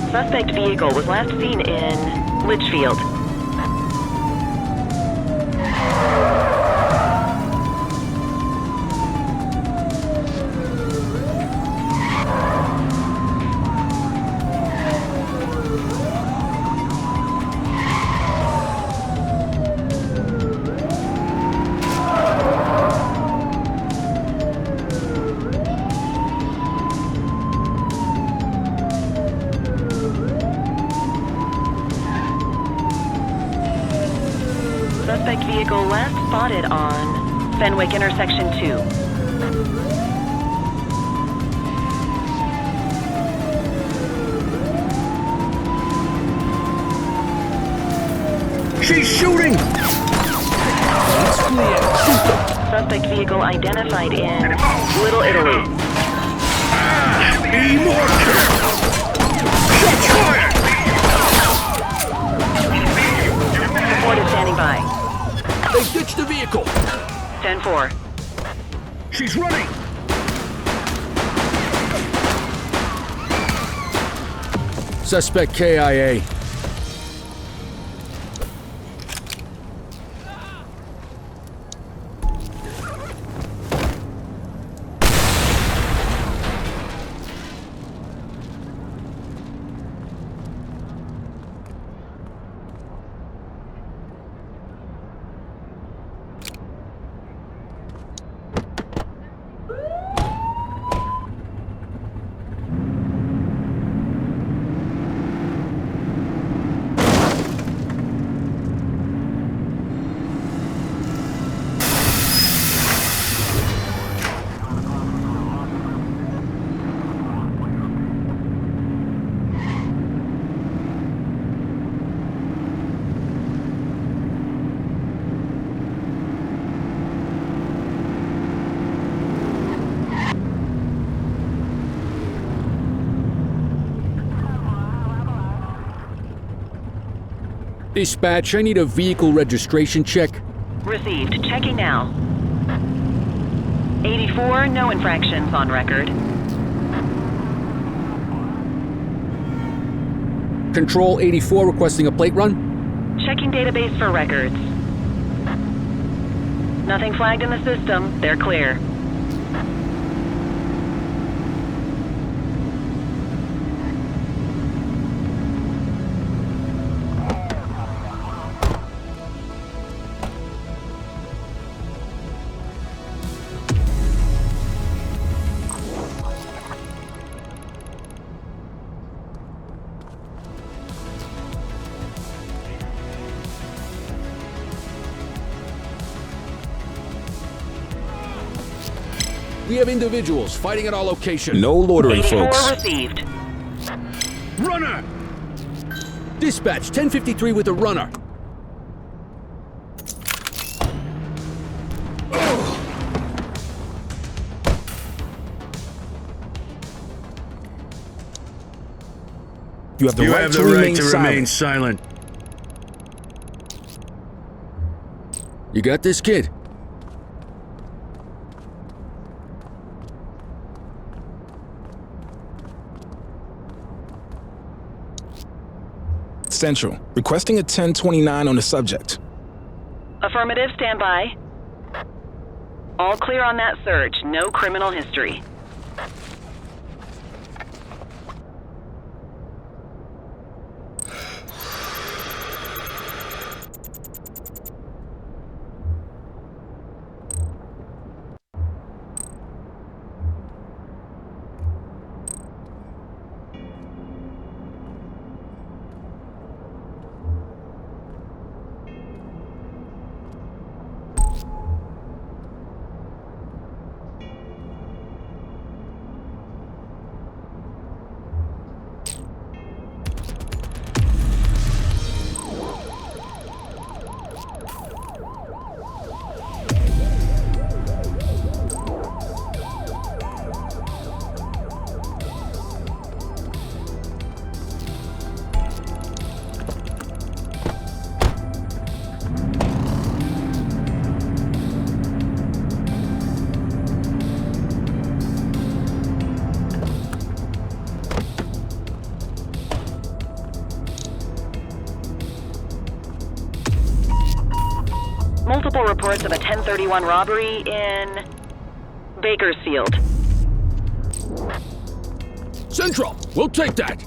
Suspect vehicle was last seen in Litchfield. Suspect vehicle last spotted on Fenwick intersection 2. She's shooting! It's clear. Shoot them. Suspect vehicle identified in Little Italy. Be more careful! Shots fired! Support is standing by. They ditched the vehicle. 10-4. She's running! Suspect KIA. Dispatch, I need a vehicle registration check. Received. Checking now. 84, no infractions on record. Control 84 requesting a plate run. Checking database for records. Nothing flagged in the system. They're clear. We have individuals fighting at our location. No loitering, 84 folks. received. Runner! Dispatch, 1053 with a runner. You have the right to remain silent. You got this, kid? Central, requesting a 1029 on the subject. Affirmative, stand by. All clear on that search. No criminal history. Multiple reports of a 1031 robbery in Bakersfield. Central, we'll take that.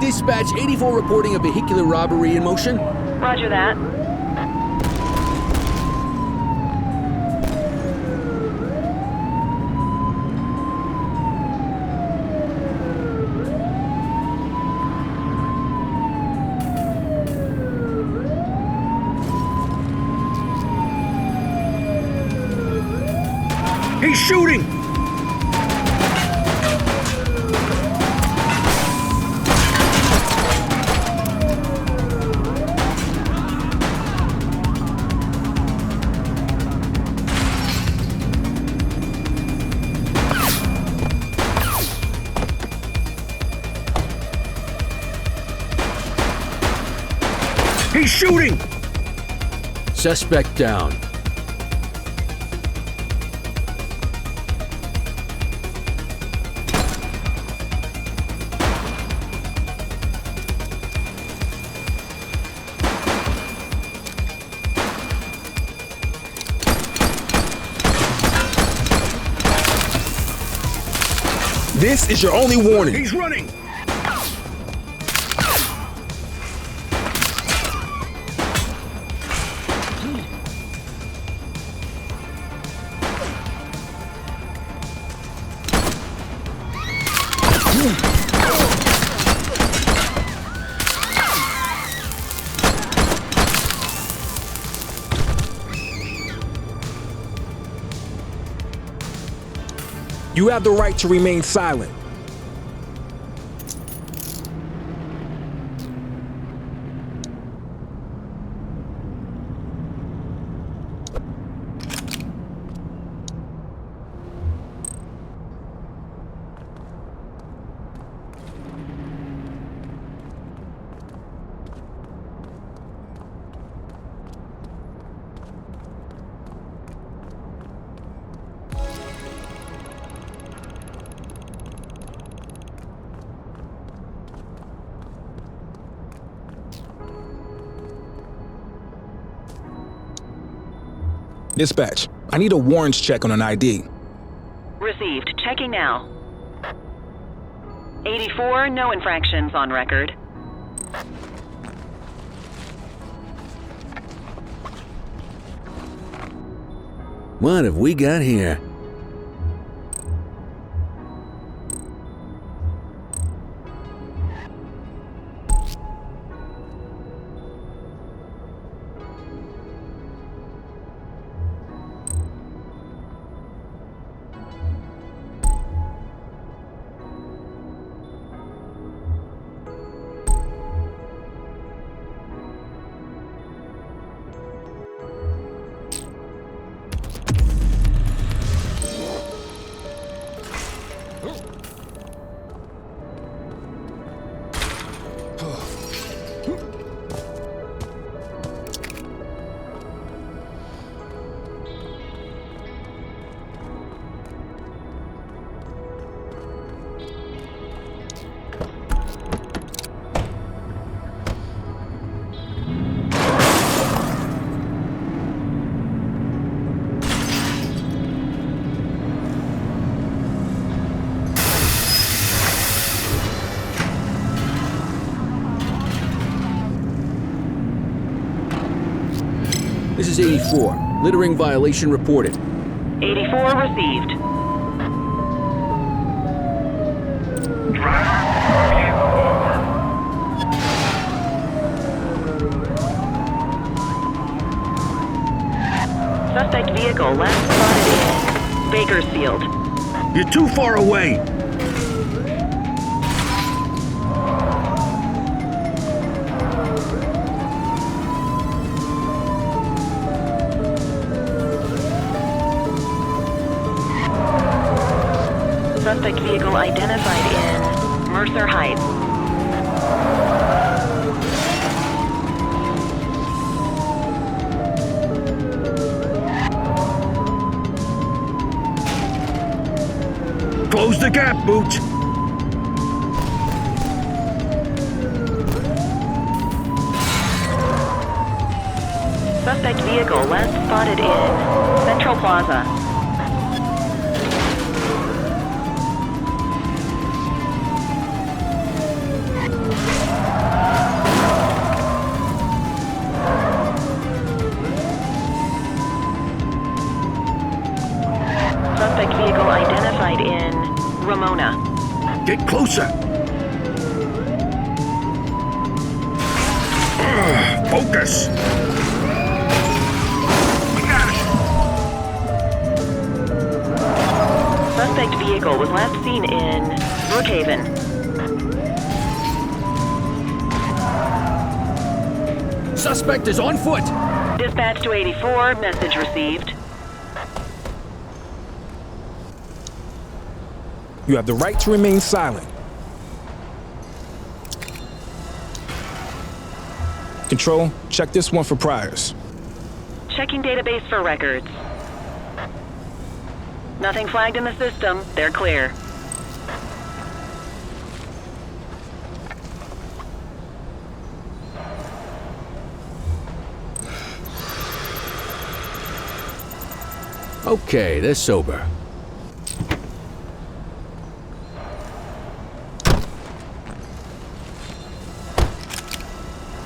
Dispatch, 84 reporting a vehicular robbery in motion. Roger that. He's shooting! He's shooting! Suspect down. This is your only warning. He's running! You have the right to remain silent. Dispatch, I need a warrants check on an ID. Received. Checking now. 84, no infractions on record. What have we got here? This is 84. Littering violation reported. 84 received. Suspect vehicle last spotted in Bakersfield. You're too far away. Suspect vehicle identified in Mercer Heights. Close the gap, Boots. Suspect vehicle last spotted in Central Plaza. Suspect vehicle identified in Ramona. Get closer. Focus. Suspect vehicle was last seen in Brookhaven. Suspect is on foot. Dispatch to 84, message received. You have the right to remain silent. Control, check this one for priors. Checking database for records. Nothing flagged in the system. They're clear. Okay, they're sober.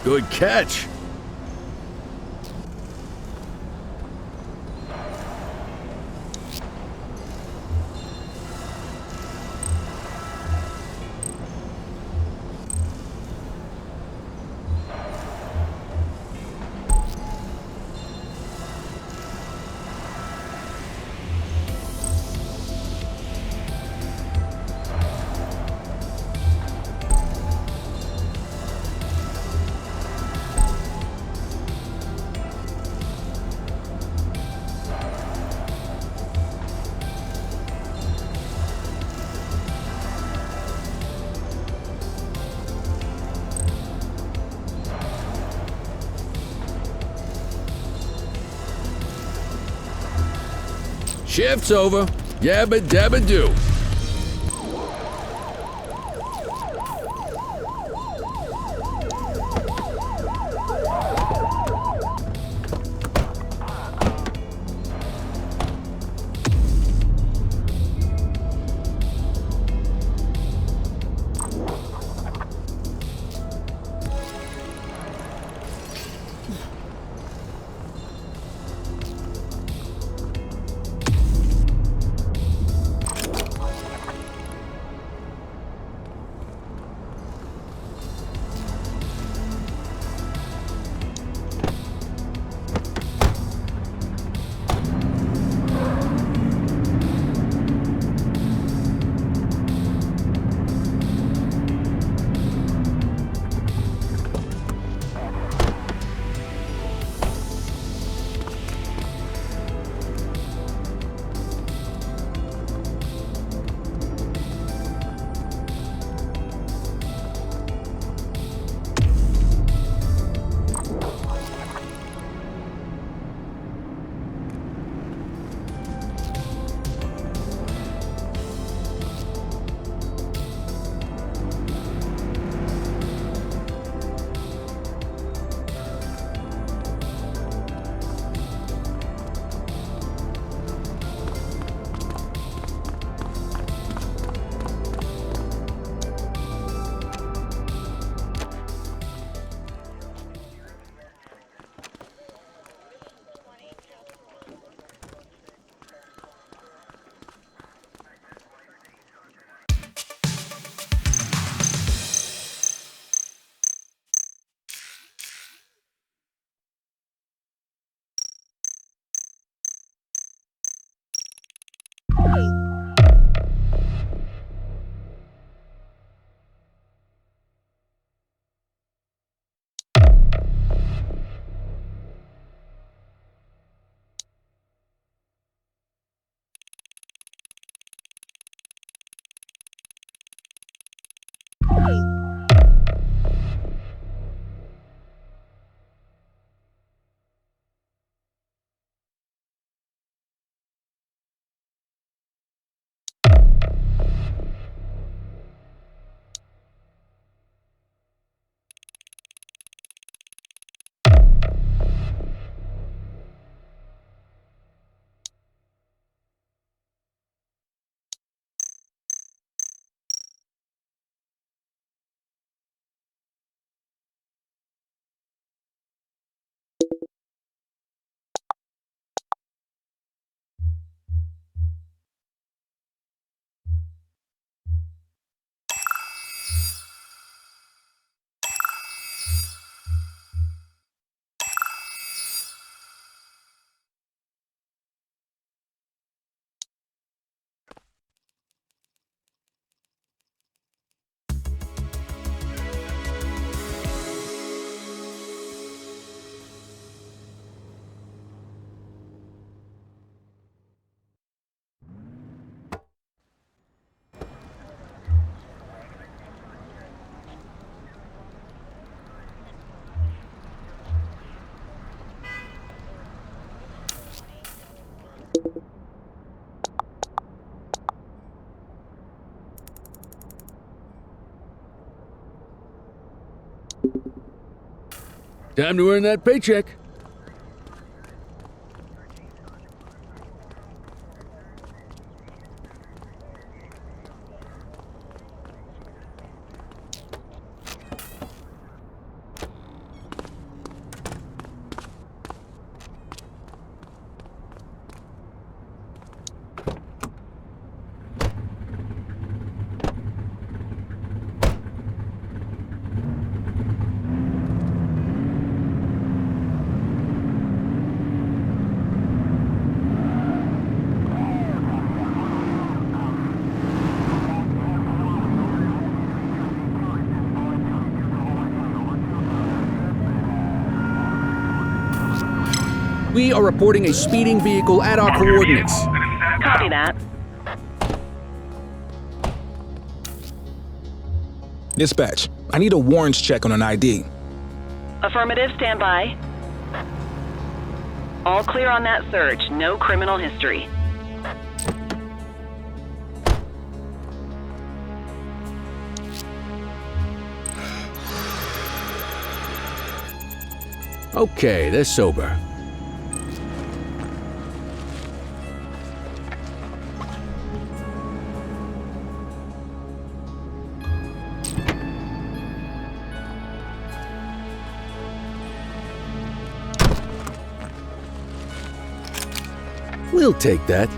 Good catch. Shift's over. Yabba dabba do. Time to earn that paycheck. We are reporting a speeding vehicle at our coordinates. Copy that. Dispatch, I need a warrants check on an ID. Affirmative, stand by. All clear on that search. No criminal history. Okay, they're sober. We'll take that.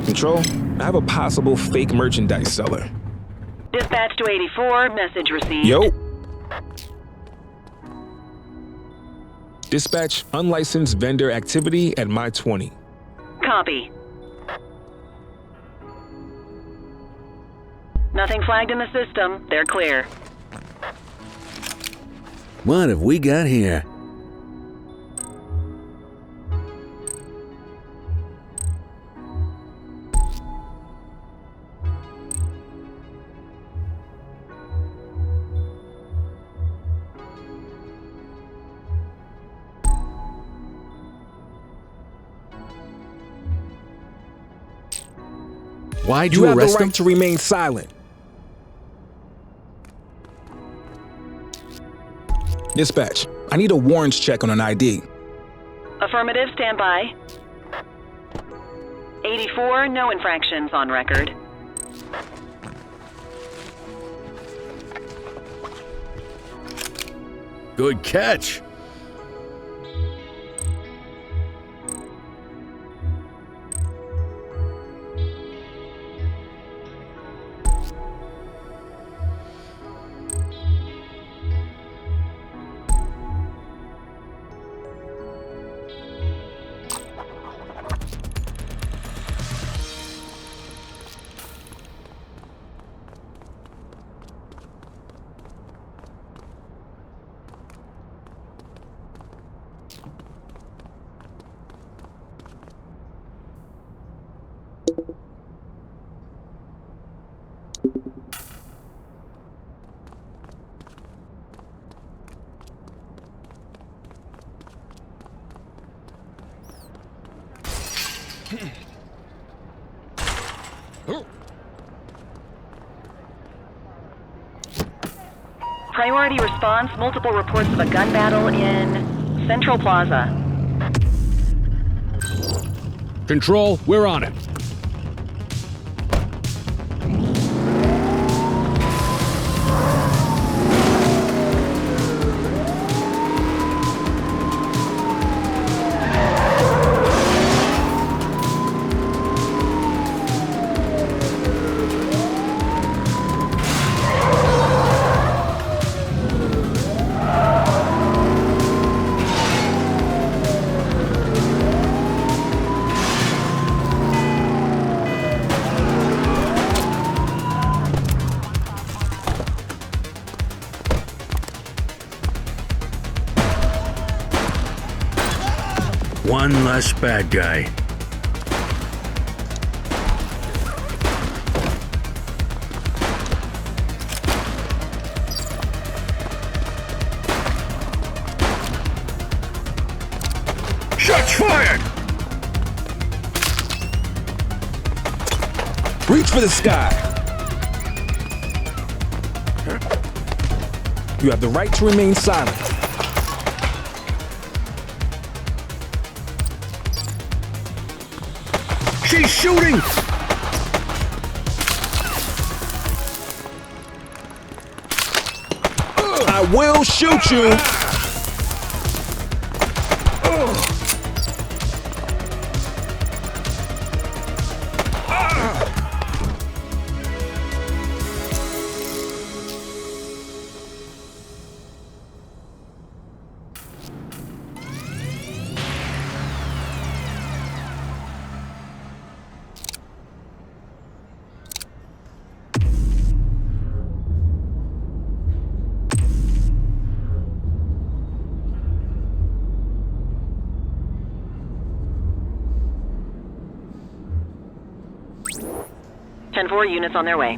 Control, I have a possible fake merchandise seller. Dispatch to 84, message received. Yo. Dispatch, unlicensed vendor activity at my 20. Copy. Nothing flagged in the system. They're clear. What have we got here? Why'd you arrest him? You have the right to remain silent. Dispatch, I need a warrants check on an ID. Affirmative, stand by. 84, no infractions on record. Good catch. Priority response, multiple reports of a gun battle in Central Plaza. Control, we're on it. One less bad guy. Shots fired! Reach for the sky. You have the right to remain silent. She's shooting! I will shoot you! Ten-4 units on their way.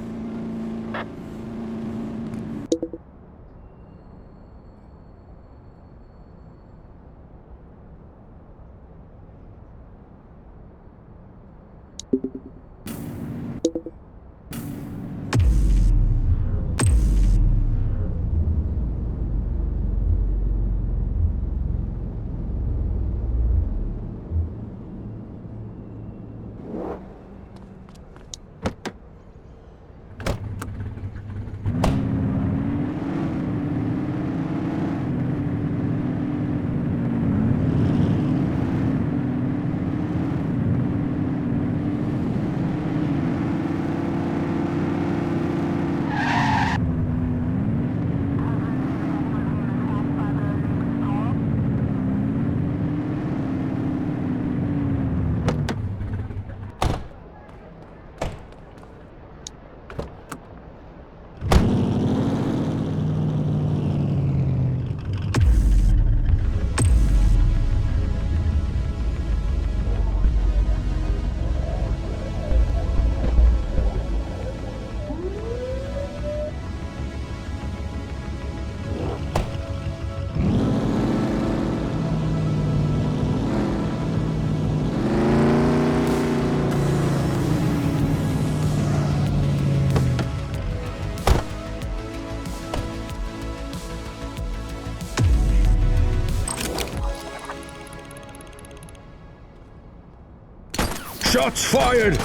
Shots fired!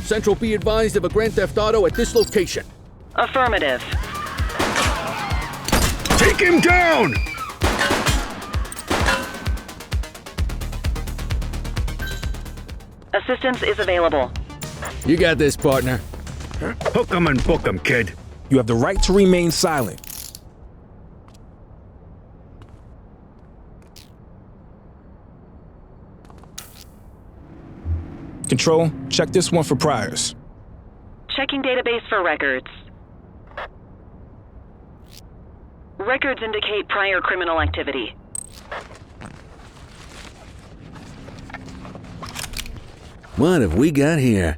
Central, be advised of a Grand Theft Auto at this location. Affirmative. Take him down! Assistance is available. You got this, partner. Hook 'em and book 'em, kid. You have the right to remain silent. Control, check this one for priors. Checking database for records. Records indicate prior criminal activity. What have we got here?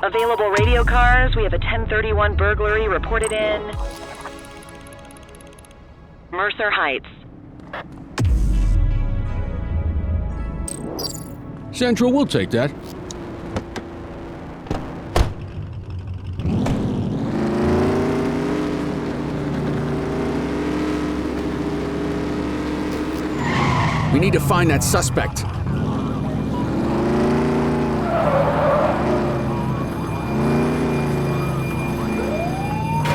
Available radio cars, we have a 1031 burglary reported in Mercer Heights. Central, we'll take that. We need to find that suspect.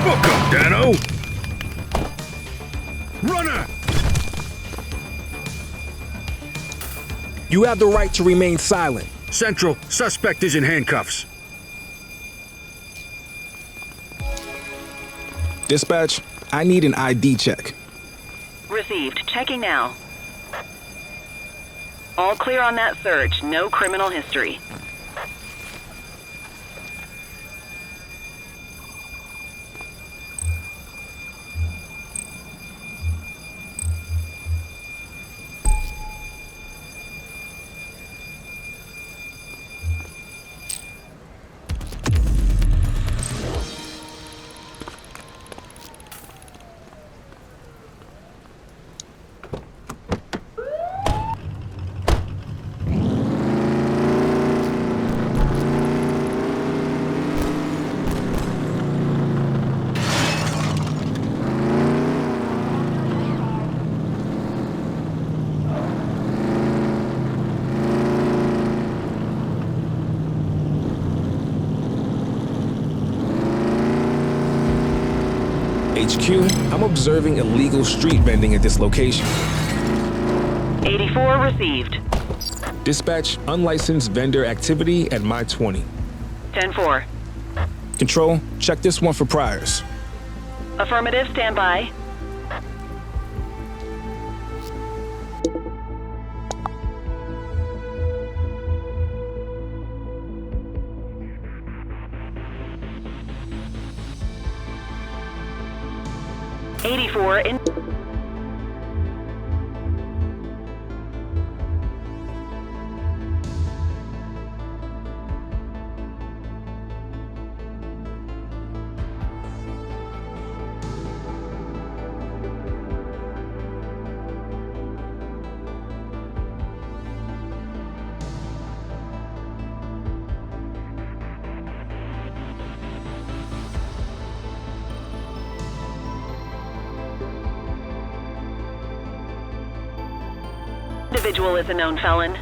Book him, Dano! Runner! You have the right to remain silent. Central, suspect is in handcuffs. Dispatch, I need an ID check. Received. Checking now. All clear on that search. No criminal history. HQ, I'm observing illegal street vending at this location. 84 received. Dispatch, unlicensed vendor activity at my 20. 10-4. Control, check this one for priors. Affirmative, stand by. '84 in. Individual is a known felon.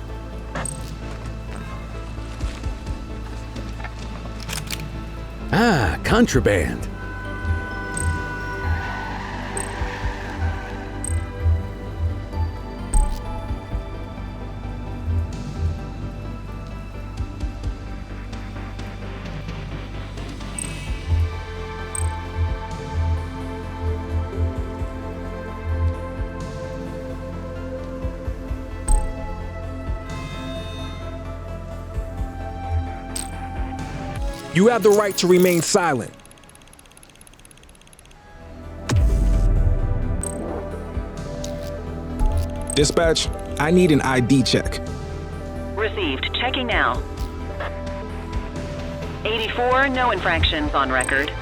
Ah, contraband. You have the right to remain silent. Dispatch, I need an ID check. Received. Checking now. 84, no infractions on record.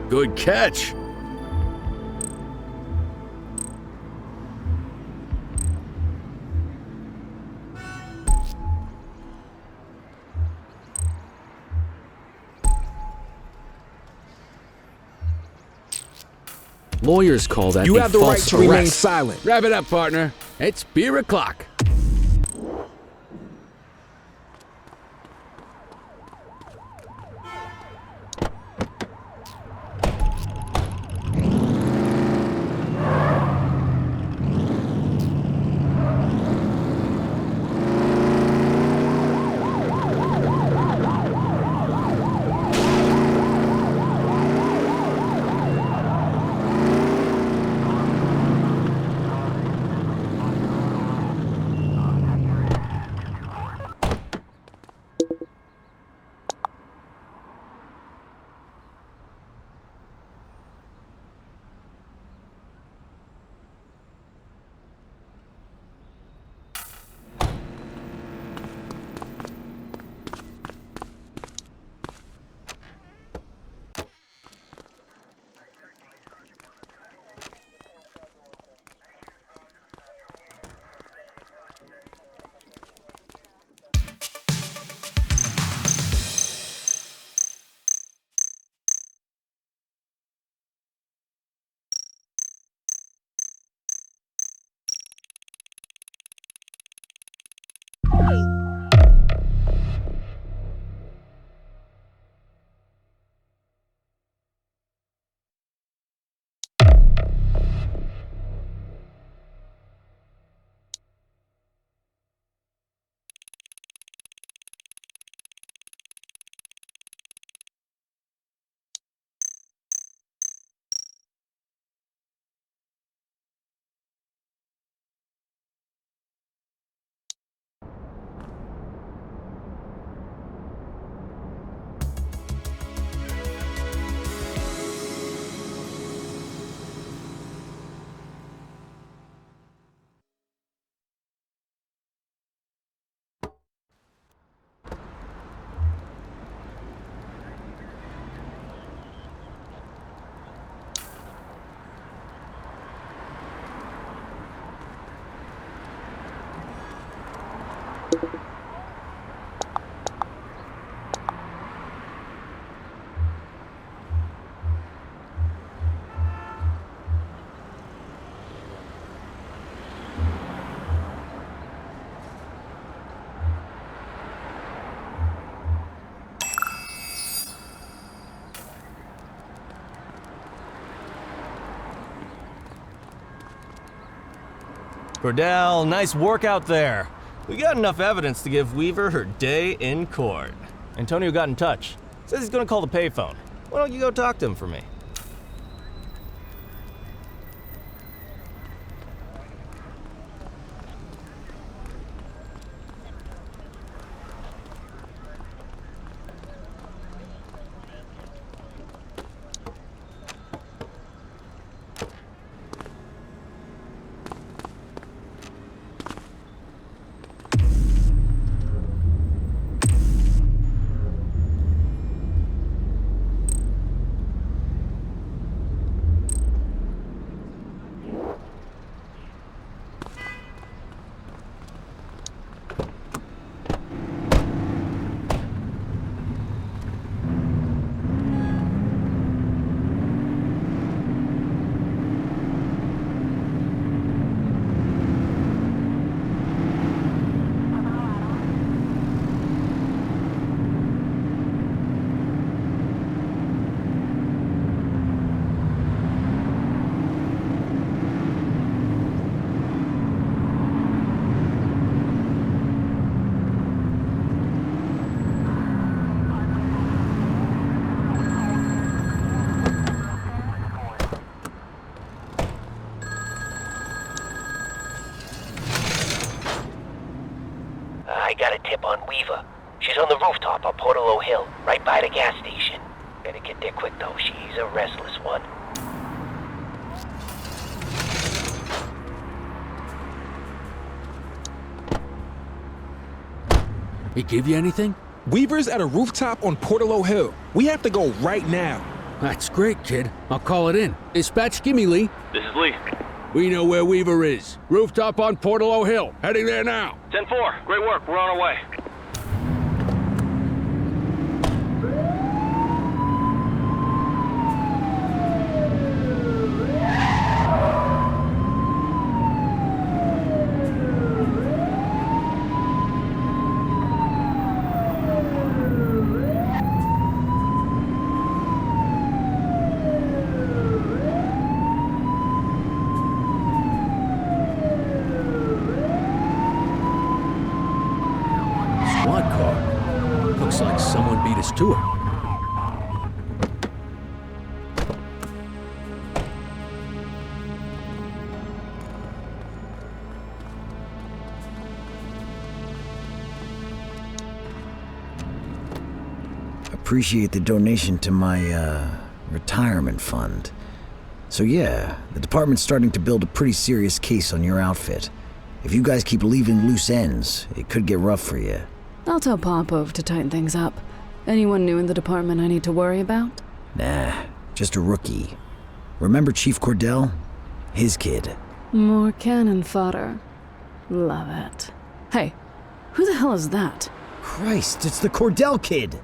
Good catch. Lawyers call that You a have the right false to remain arrest. silent. Wrap it up, partner. It's beer o'clock. Cordell, nice work out there. We got enough evidence to give Weaver her day in court. Antonio got in touch. Says he's gonna call the payphone. Why don't you go talk to him for me? I got a tip on Weaver. She's on the rooftop on Portalo Hill, right by the gas station. Better get there quick though, she's a restless one. He give you anything? Weaver's at a rooftop on Portalo Hill. We have to go right now. That's great, kid. I'll call it in. Dispatch, give me Lee. This is Lee. We know where Weaver is. Rooftop on Portalo Hill. Heading there now. 10-4. Great work. We're on our way. Squad car. Looks like someone beat us to it. Appreciate the donation to my, retirement fund. So yeah, the department's starting to build a pretty serious case on your outfit. If you guys keep leaving loose ends, it could get rough for you. I'll tell Popov to tighten things up. Anyone new in the department I need to worry about? Nah, just a rookie. Remember Chief Cordell? His kid. More cannon fodder. Love it. Hey, who the hell is that? Christ, it's the Cordell kid!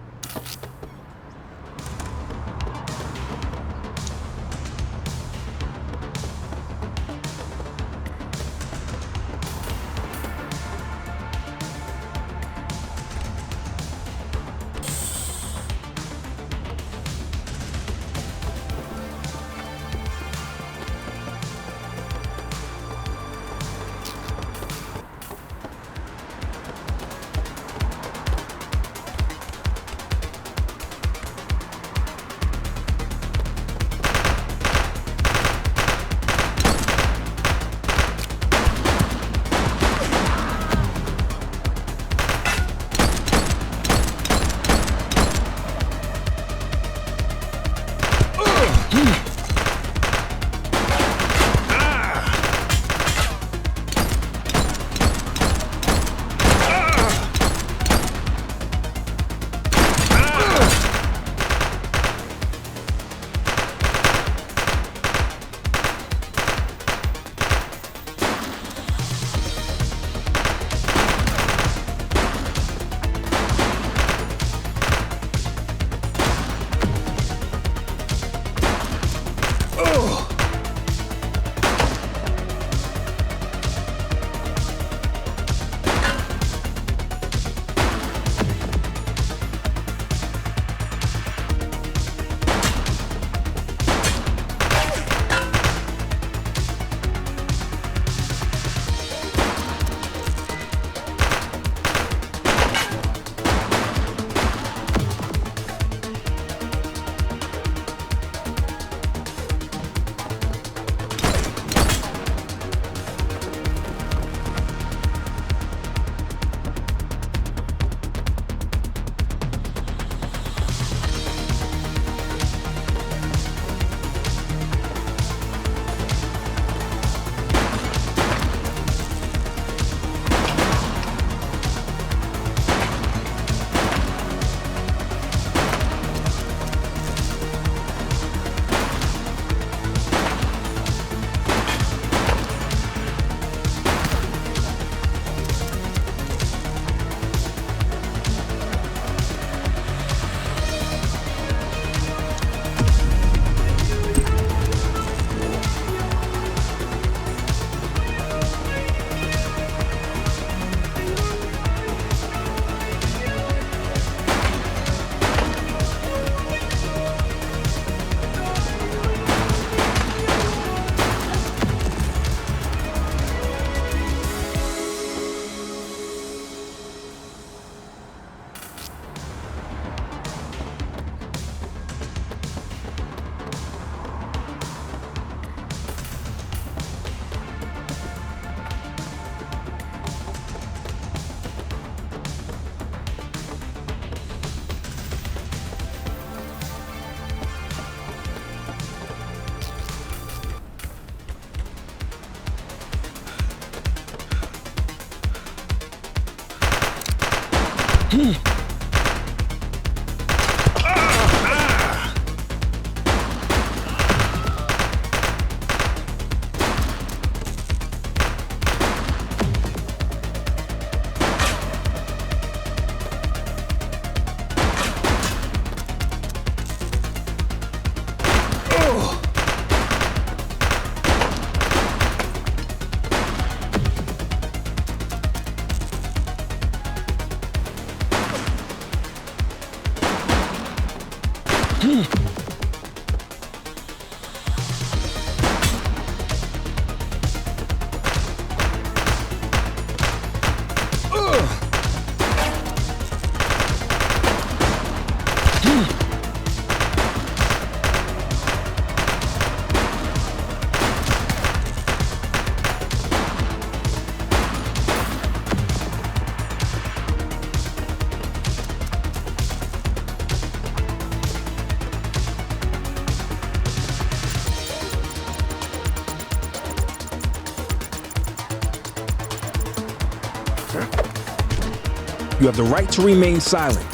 You have the right to remain silent.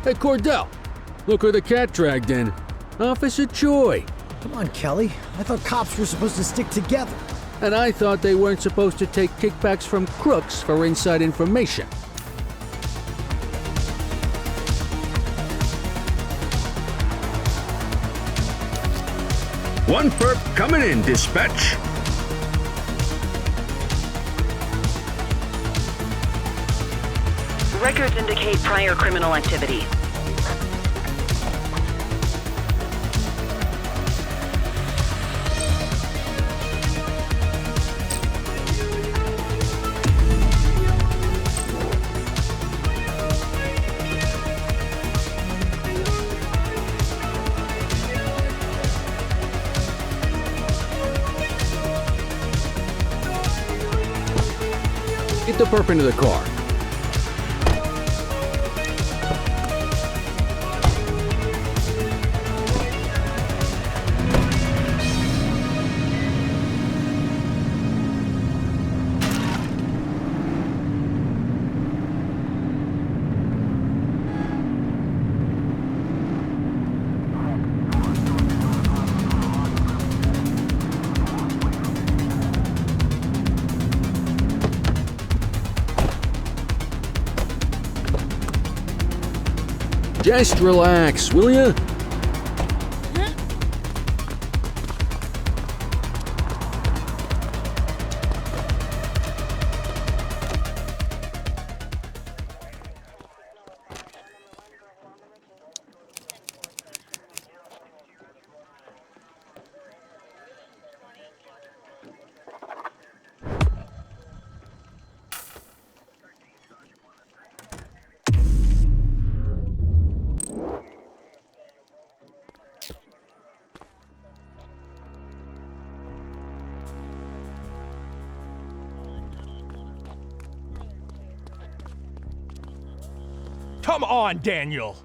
Hey, Cordell, look who the cat dragged in. Officer Joy. Come on, Kelly. I thought cops were supposed to stick together. And I thought they weren't supposed to take kickbacks from crooks for inside information. One perp coming in, dispatch. Records indicate prior criminal activity. Get the perp into the car. Just relax, will ya? Come on, Daniel!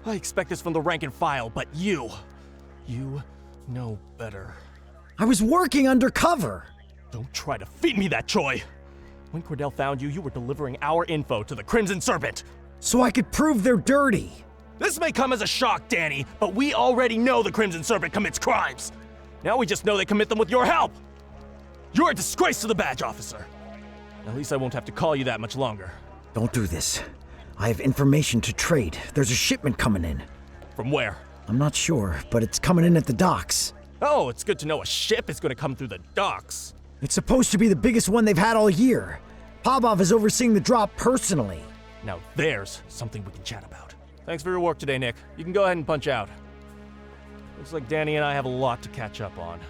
I expect this from the rank and file, but you know better. I was working undercover. Don't try to feed me that, Choi! When Cordell found you, you were delivering our info to the Crimson Serpent. So I could prove they're dirty. This may come as a shock, Danny, but we already know the Crimson Serpent commits crimes. Now we just know they commit them with your help. You're a disgrace to the badge officer. At least I won't have to call you that much longer. Don't do this. I have information to trade. There's a shipment coming in. From where? I'm not sure, but it's coming in at the docks. Oh, it's good to know a ship is going to come through the docks. It's supposed to be the biggest one they've had all year. Pavlov is overseeing the drop personally. Now there's something we can chat about. Thanks for your work today, Nick. You can go ahead and punch out. Looks like Danny and I have a lot to catch up on.